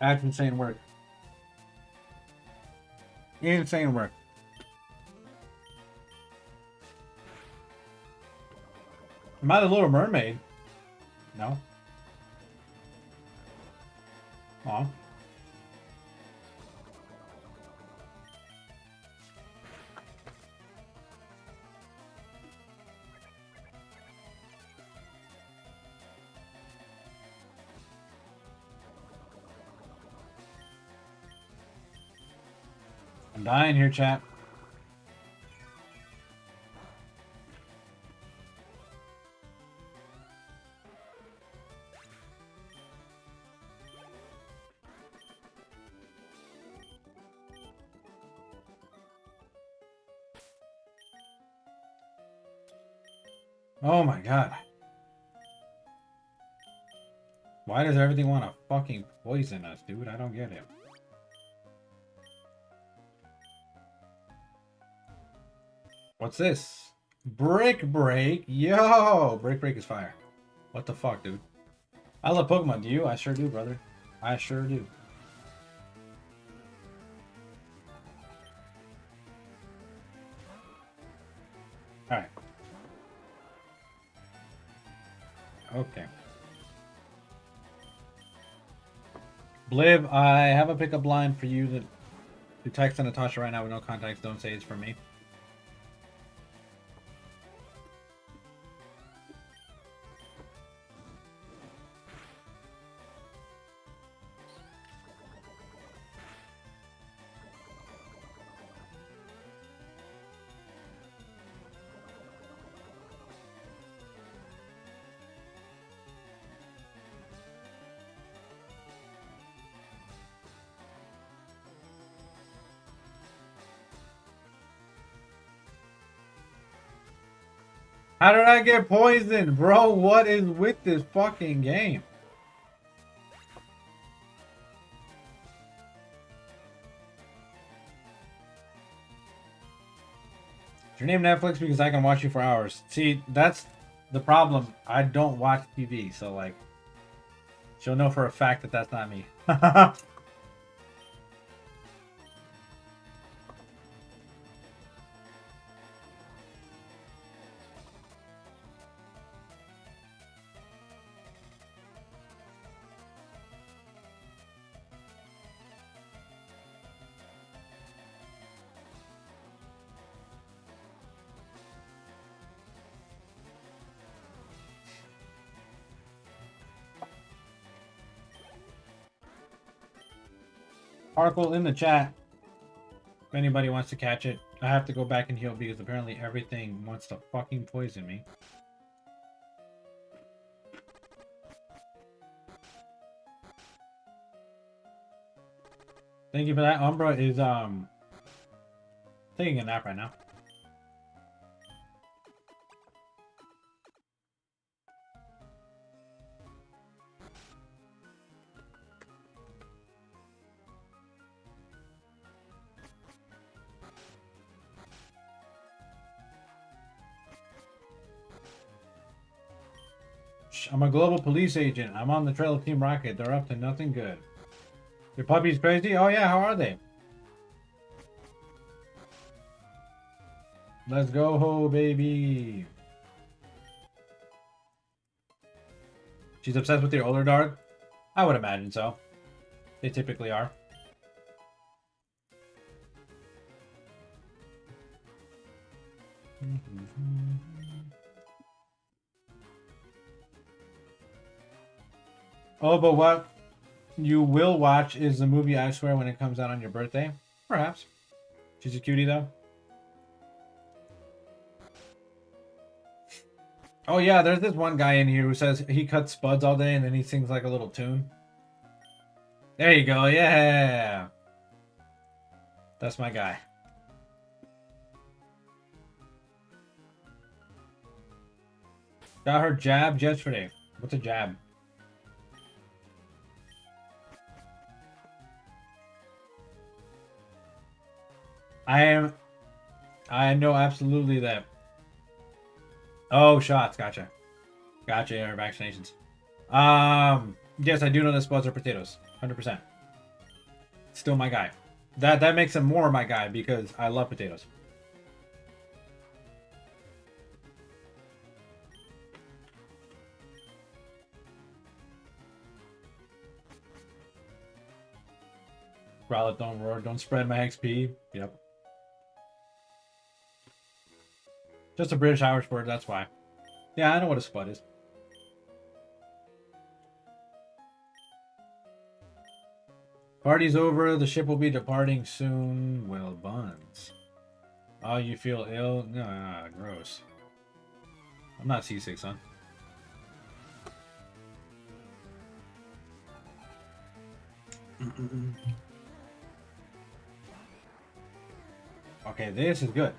That's insane work. Insane work. Am I the Little Mermaid? No. Aw. I'm dying here, chat. Oh my god. Why does everything want to fucking poison us, dude? I don't get it. What's this? Brick Break? Yo! Brick Break is fire. What the fuck, dude? I love Pokemon. Do you? I sure do, brother. I sure do. Alright. Okay. Bliv, I have a pickup line for you to text to Natasha right now with no context. Don't say it's from me. How did I get poisoned, bro? What is with this fucking game? Is your name Netflix because I can watch you for hours? See, that's the problem. I don't watch TV, so like, she'll know for a fact that that's not me. Sparkle in the chat. If anybody wants to catch it, I have to go back and heal because apparently everything wants to fucking poison me. Thank you for that. Umbra is taking a nap right now. I'm a global police agent. I'm on the trail of Team Rocket. They're up to nothing good. Your puppy's crazy? Oh yeah, how are they? Let's go, ho, baby. She's obsessed with your older dog? I would imagine so. They typically are. Oh, but what you will watch is the movie I Swear when it comes out on your birthday. Perhaps. She's a cutie, though. Oh, yeah, there's this one guy in here who says he cuts spuds all day and then he sings like a little tune. There you go, yeah! That's my guy. Got her jab yesterday. What's a jab? I know absolutely that. Oh, shots, gotcha. Gotcha, or vaccinations. Yes, I do know that spuds are potatoes. 100%. Still my guy. That makes him more my guy because I love potatoes. Growl it, don't roar, don't spread my XP. Yep. Just a British Irish word, that's why. Yeah, I know what a spud is. Party's over, the ship will be departing soon. Well, buns. Oh, you feel ill? No, gross. I'm not seasick, son. Okay, this is good.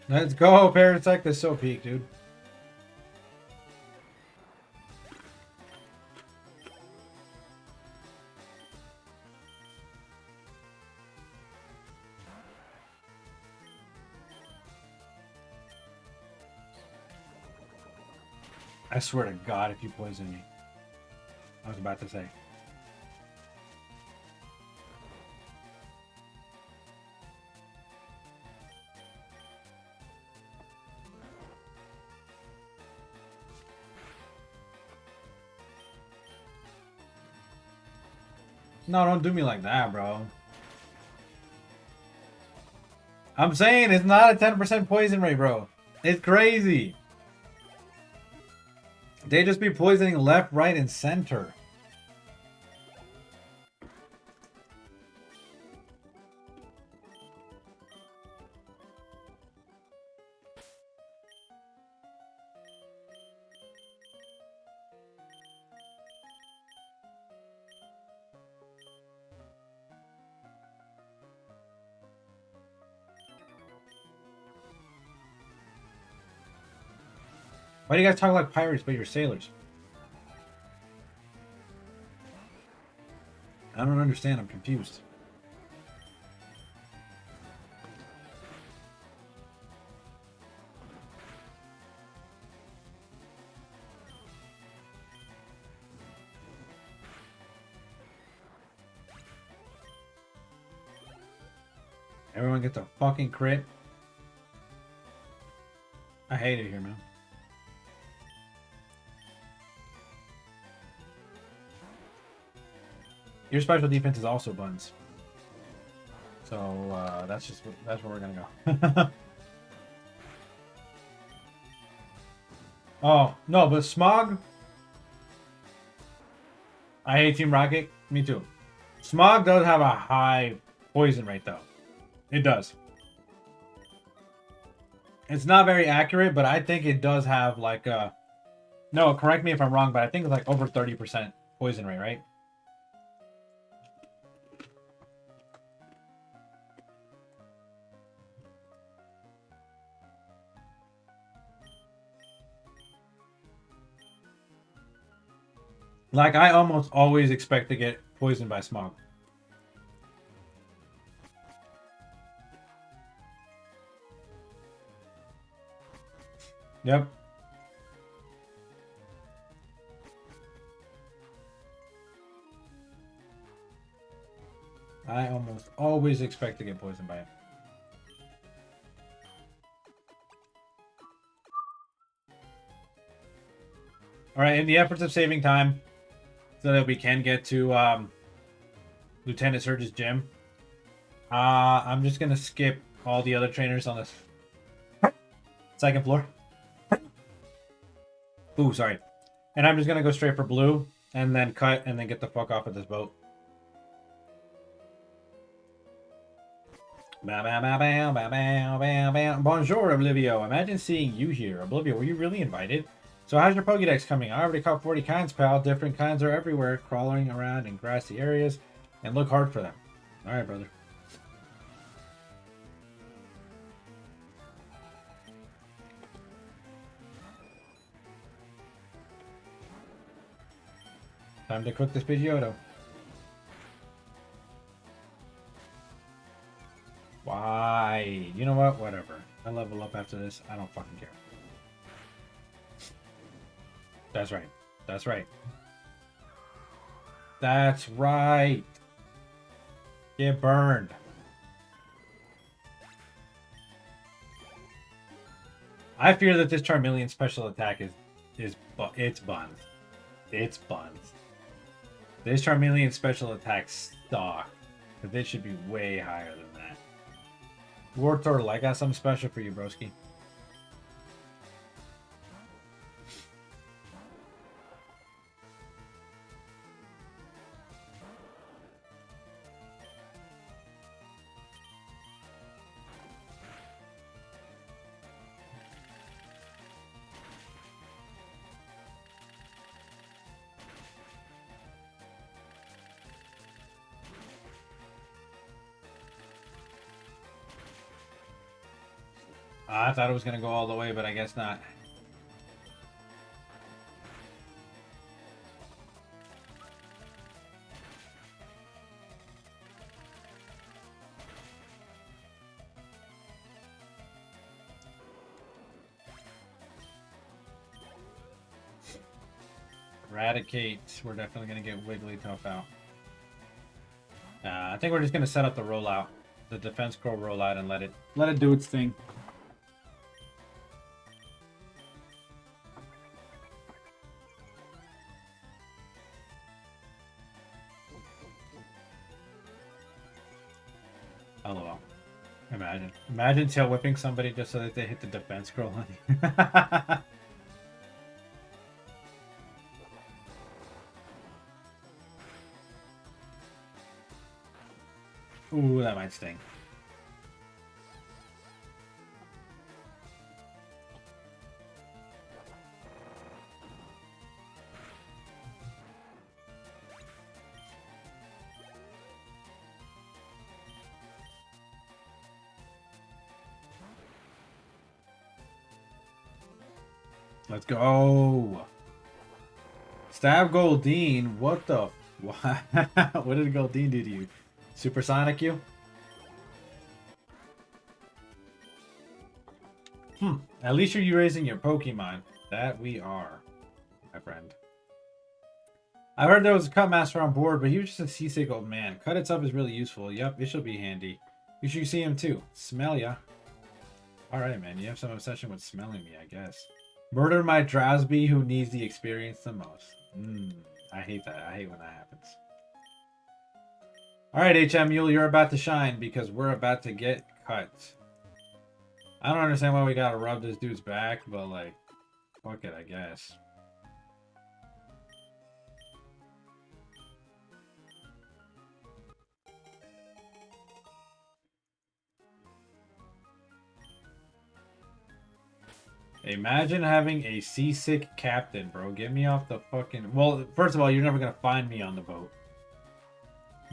Let's go, Parasect is so peak, dude. I swear to God, if you poison me. I was about to say. No, don't do me like that, bro. I'm saying it's not a 10% poison rate, bro. It's crazy. They just be poisoning left, right, and center. Why do you guys talk like pirates but you're sailors? I don't understand. I'm confused. Everyone gets a fucking crit. I hate it here, man. Your special defense is also buns. So that's where we're gonna go. Oh no, but Smog. I hate Team Rocket. Me too. Smog does have a high poison rate though. It does. It's not very accurate, but I think it does have like a. No, correct me if I'm wrong, but I think it's like over 30% poison rate, right? Like, I almost always expect to get poisoned by Smog. Yep. I almost always expect to get poisoned by him. Alright, in the efforts of saving time, so that we can get to Lieutenant Surge's gym, I'm just gonna skip all the other trainers on this second floor. Ooh, sorry. And I'm just gonna go straight for blue, and then cut, and then get the fuck off of this boat. Bonjour, Oblivio. Imagine seeing you here. Oblivio, were you really invited? So how's your Pokédex coming? I already caught 40 kinds, pal. Different kinds are everywhere, crawling around in grassy areas, and look hard for them. All right, brother. Time to cook this Pidgeotto. Why? You know what? Whatever. I level up after this. I don't fucking care. That's right. That's right. That's right. Get burned. I fear that this Charmeleon special attack it's buns. It's buns. This Charmeleon special attack sucks. Because it should be way higher than that. War Turtle, I got something special for you, broski. I thought it was going to go all the way, but I guess not. Eradicate. We're definitely going to get Wigglytuff out. I think we're just going to set up the rollout. The defense curl rollout and let it do its thing. LOL. Imagine tail whipping somebody just so that they hit the defense scroll on you. Ooh, that might sting. Let's go. Stab Goldeen. What the? What did Goldeen do to you? Supersonic you? At least you're raising your Pokemon. That we are, my friend. I heard there was a Cut Master on board, but he was just a seasick old man. Cut itself is really useful. Yep, it should be handy. You should see him too. Smell ya. Alright, man. You have some obsession with smelling me, I guess. Murder my Drowsby who needs the experience the most. I hate that. I hate when that happens. Alright, HM Mule, you're about to shine because we're about to get cut. I don't understand why we gotta rub this dude's back, but like, fuck it, I guess. Imagine having a seasick captain, bro. Get me off the fucking... Well, first of all, you're never gonna find me on the boat.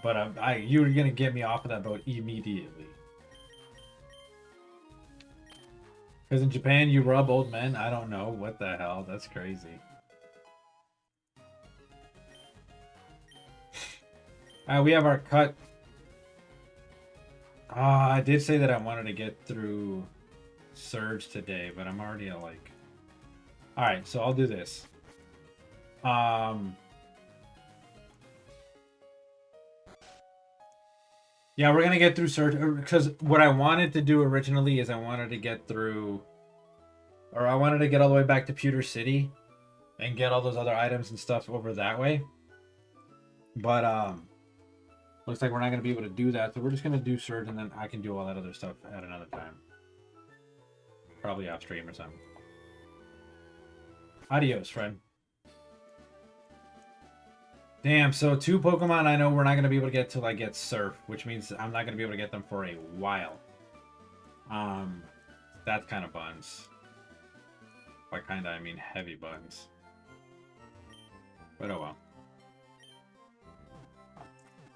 But you're gonna get me off of that boat immediately. Because in Japan, you rub old men? I don't know. What the hell? That's crazy. Alright, we have our cut. I did say that I wanted to get through Surge today, but I'm already at like... Alright, so I'll do this. Yeah, we're gonna get through Surge, because what I wanted to do originally is I wanted to get through... Or I wanted to get all the way back to Pewter City and get all those other items and stuff over that way. But, looks like we're not gonna be able to do that, so we're just gonna do Surge and then I can do all that other stuff at another time. Probably off stream or something. Adios, friend. Damn, so 2 Pokemon I know we're not going to be able to get till I get Surf, which means I'm not going to be able to get them for a while. That kind of buns. By kinda, I mean heavy buns. But oh well.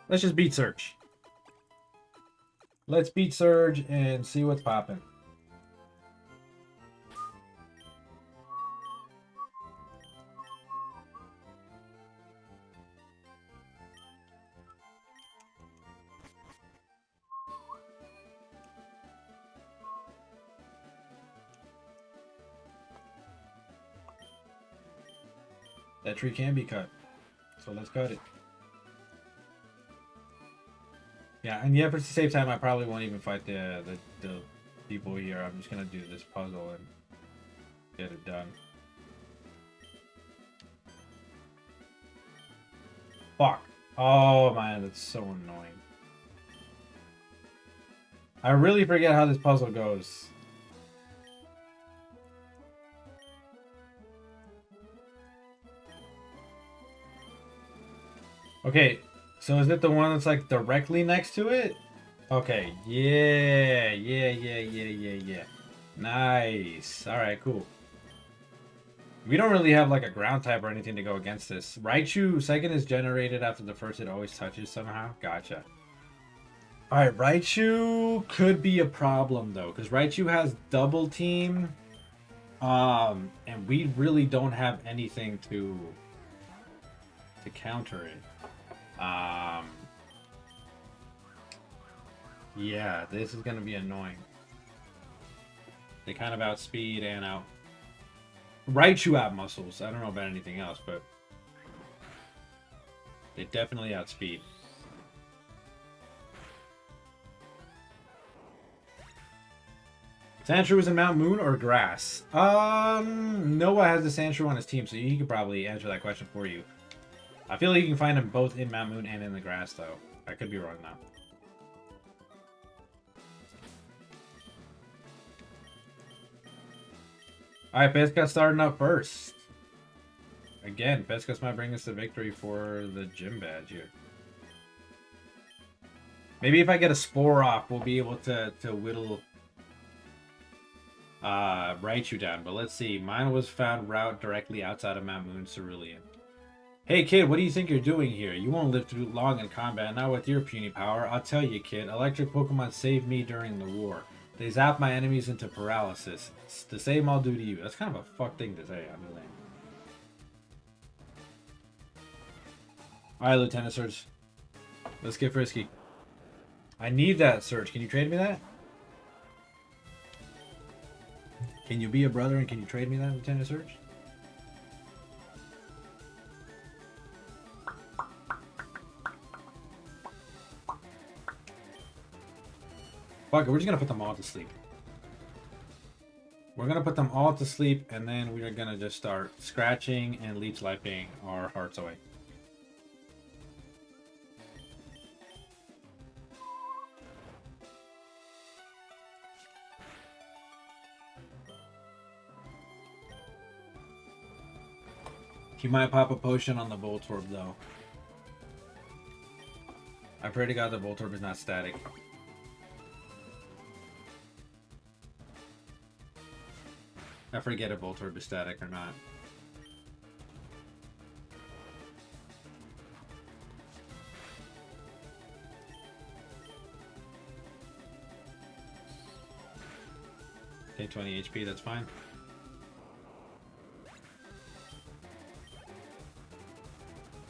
Let's just beat Surge. Let's beat Surge and see what's popping. That tree can be cut, so let's cut it. Yeah, and yeah, for the save time, I probably won't even fight the people here. I'm just gonna do this puzzle and get it done. Fuck. Oh man, that's so annoying. I really forget how this puzzle goes. Okay, so is it the one that's like directly next to it? Okay, yeah. Nice. Alright, cool. We don't really have like a ground type or anything to go against this. Raichu, second is generated after the first, it always touches somehow. Gotcha. Alright, Raichu could be a problem though, because Raichu has double team. And we really don't have anything to counter it. Yeah, this is gonna be annoying. They kind of outspeed and out. Raichu out muscles. I don't know about anything else, but they definitely outspeed. Sandshrew is in Mount Moon or Grass? Noah has the Sandshrew on his team, so he could probably answer that question for you. I feel like you can find them both in Mount Moon and in the grass, though. I could be wrong now. Alright, Pesca starting up first. Again, Pesca's might bring us the victory for the gym badge here. Maybe if I get a Spore off, we'll be able to whittle Raichu down. But let's see. Mine was found route directly outside of Mount Moon Cerulean. Hey kid, what do you think you're doing here? You won't live too long in combat, not with your puny power. I'll tell you kid, electric Pokemon saved me during the war. They zap my enemies into paralysis. It's the same I'll do to you. That's kind of a fuck thing to say, I'm saying. Alright, Lieutenant Surge. Let's get frisky. I need that, Surge. Can you trade me that? Can you be a brother and can you trade me that, Lieutenant Surge? Fuck it, we're just gonna put them all to sleep. We're gonna put them all to sleep, and then we are gonna just start scratching and leech lifing our hearts away. He might pop a potion on the Voltorb though. I pray to God the Voltorb is not static. I forget if Voltorb is static or not. Okay, 20 HP, that's fine.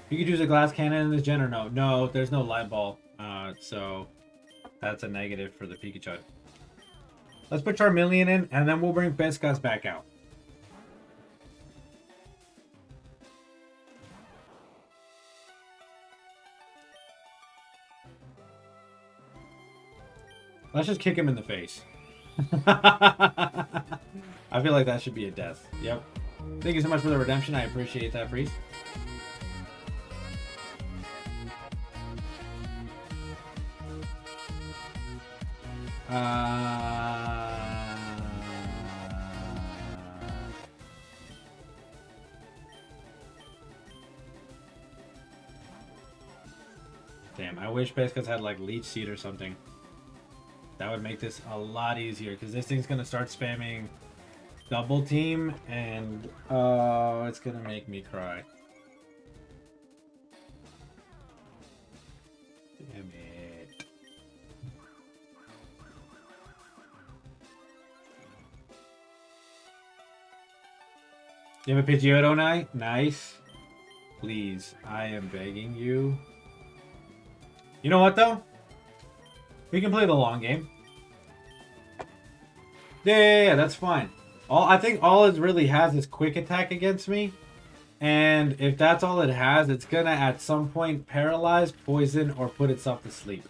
You could use a glass cannon in this gen or no? No, there's no light ball. So that's a negative for the Pikachu. Let's put Charmeleon in, and then we'll bring Pescas back out. Let's just kick him in the face. I feel like that should be a death. Yep. Thank you so much for the redemption. I appreciate that, Freeze. Damn, I wish Pescas had like Leech Seed or something. That would make this a lot easier, because this thing's gonna start spamming Double Team, and oh, it's gonna make me cry. Damn it. You have a Pidgeotto now? Nice. Please, I am begging you. You know what though? We can play the long game. Yeah, that's fine. I think all it really has is quick attack against me. And if that's all it has, it's gonna at some point paralyze, poison, or put itself to sleep.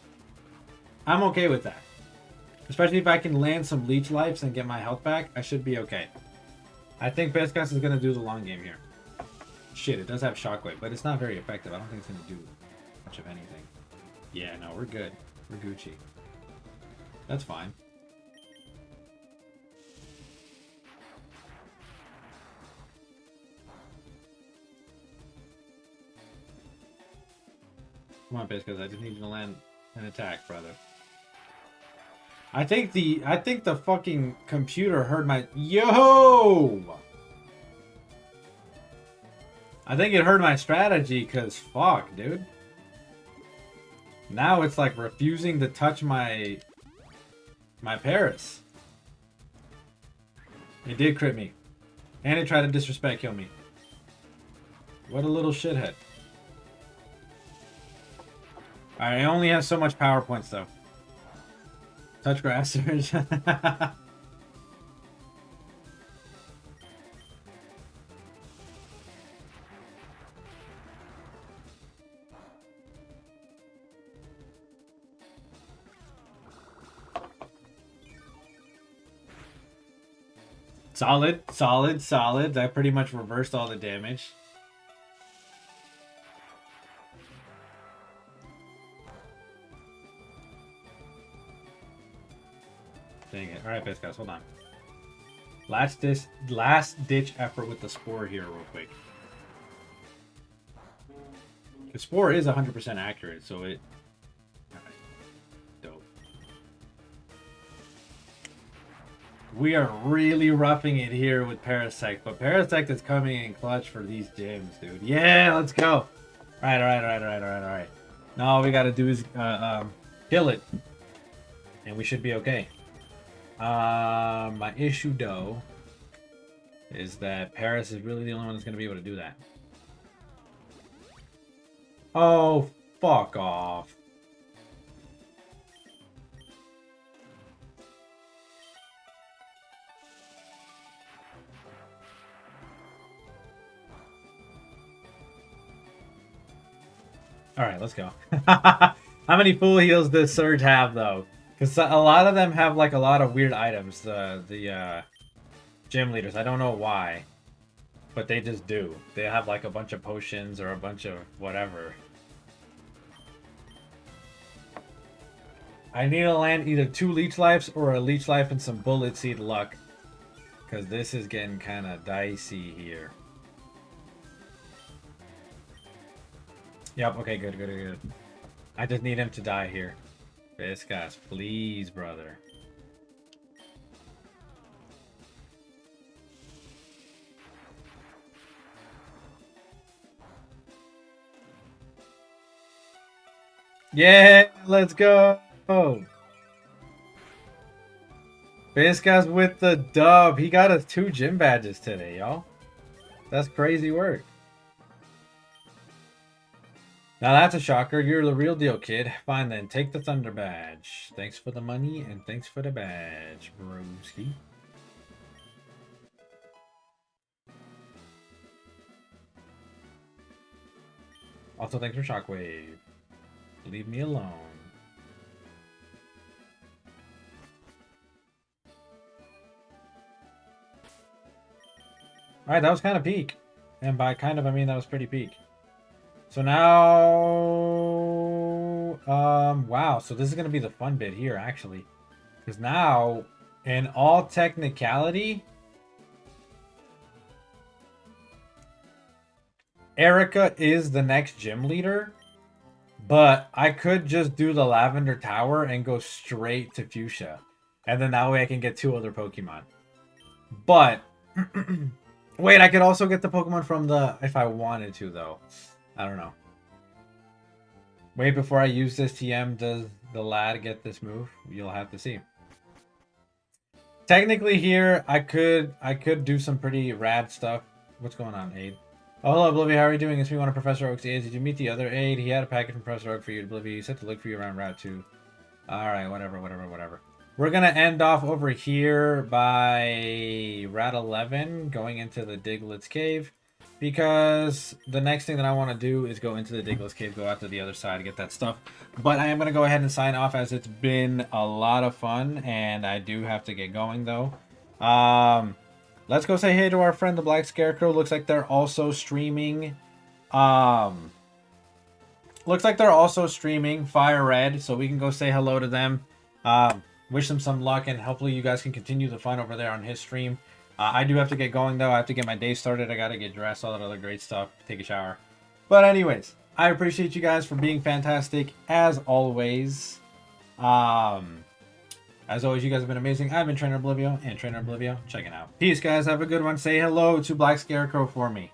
I'm okay with that. Especially if I can land some leech lives and get my health back, I should be okay. I think Pescas is gonna do the long game here. Shit, it does have Shockwave, but it's not very effective. I don't think it's gonna do much of anything. Yeah, no, we're good. We're Gucci. That's fine. Come on, Pescas, I just need you to land an attack, brother. I think the fucking computer heard my yo. I think it heard my strategy, cause fuck, dude. Now it's like refusing to touch my Paris. It did crit me. And it tried to disrespect kill me. What a little shithead. Alright, it only has so much power points though. Touch grass surge. Solid, solid, solid. That pretty much reversed all the damage. Dang it. Alright, Pescas, hold on. Last ditch effort with the Spore here real quick. The Spore is 100% accurate, so it... Alright. Dope. We are really roughing it here with Parasect, but Parasect is coming in clutch for these gyms, dude. Yeah, let's go. Alright. Now all we gotta do is kill it. And we should be okay. My issue though is that Paris is really the only one that's gonna be able to do that. Oh, fuck off. Alright, let's go. How many full heals does Surge have though? Because a lot of them have like a lot of weird items. The gym leaders. I don't know why, but they just do. They have like a bunch of potions or a bunch of whatever. I need to land either 2 leech lives or a leech life and some bullet seed luck. Because this is getting kind of dicey here. Yep, okay, good, good, good. I just need him to die here. Viscas, please, brother. Yeah, let's go. Viscas with the dub. He got us 2 gym badges today, y'all. That's crazy work. Now that's a shocker. You're the real deal, kid. Fine then, take the Thunder badge. Thanks for the money and thanks for the badge, broski. Also, thanks for Shockwave. Leave me alone. Alright, that was kind of peak. And by kind of, I mean that was pretty peak. So now, wow. So this is going to be the fun bit here, actually. Because now, in all technicality, Erica is the next gym leader. But I could just do the Lavender Tower and go straight to Fuchsia. And then that way I can get 2 other Pokemon. But, wait, I could also get the Pokemon from the, if I wanted to, though. I don't know. Wait, before I use this TM, does the lad get this move? You'll have to see. Technically here, I could do some pretty rad stuff. What's going on, Aid? Oh, hello, Oblivia. How are you doing? It's me, one of Professor Oak's aides. Did you meet the other aide? He had a package from Professor Oak for you, Oblivia. He said to look for you around Route 2. Alright, whatever. We're going to end off over here by Route 11, going into the Diglett's Cave. Because the next thing that I want to do is go into the Diglett's Cave, go out to the other side to get that stuff. But I am going to go ahead and sign off as it's been a lot of fun. And I do have to get going, though. Let's go say hey to our friend, the Black Scarecrow. Looks like they're also streaming. Fire Red. So we can go say hello to them. Wish them some luck. And hopefully you guys can continue the fun over there on his stream. I do have to get going, though. I have to get my day started. I got to get dressed, all that other great stuff. Take a shower. But anyways, I appreciate you guys for being fantastic, as always. As always, you guys have been amazing. I've been Trainer Oblivio, and Trainer Oblivio checking out. Peace, guys. Have a good one. Say hello to Black Scarecrow for me.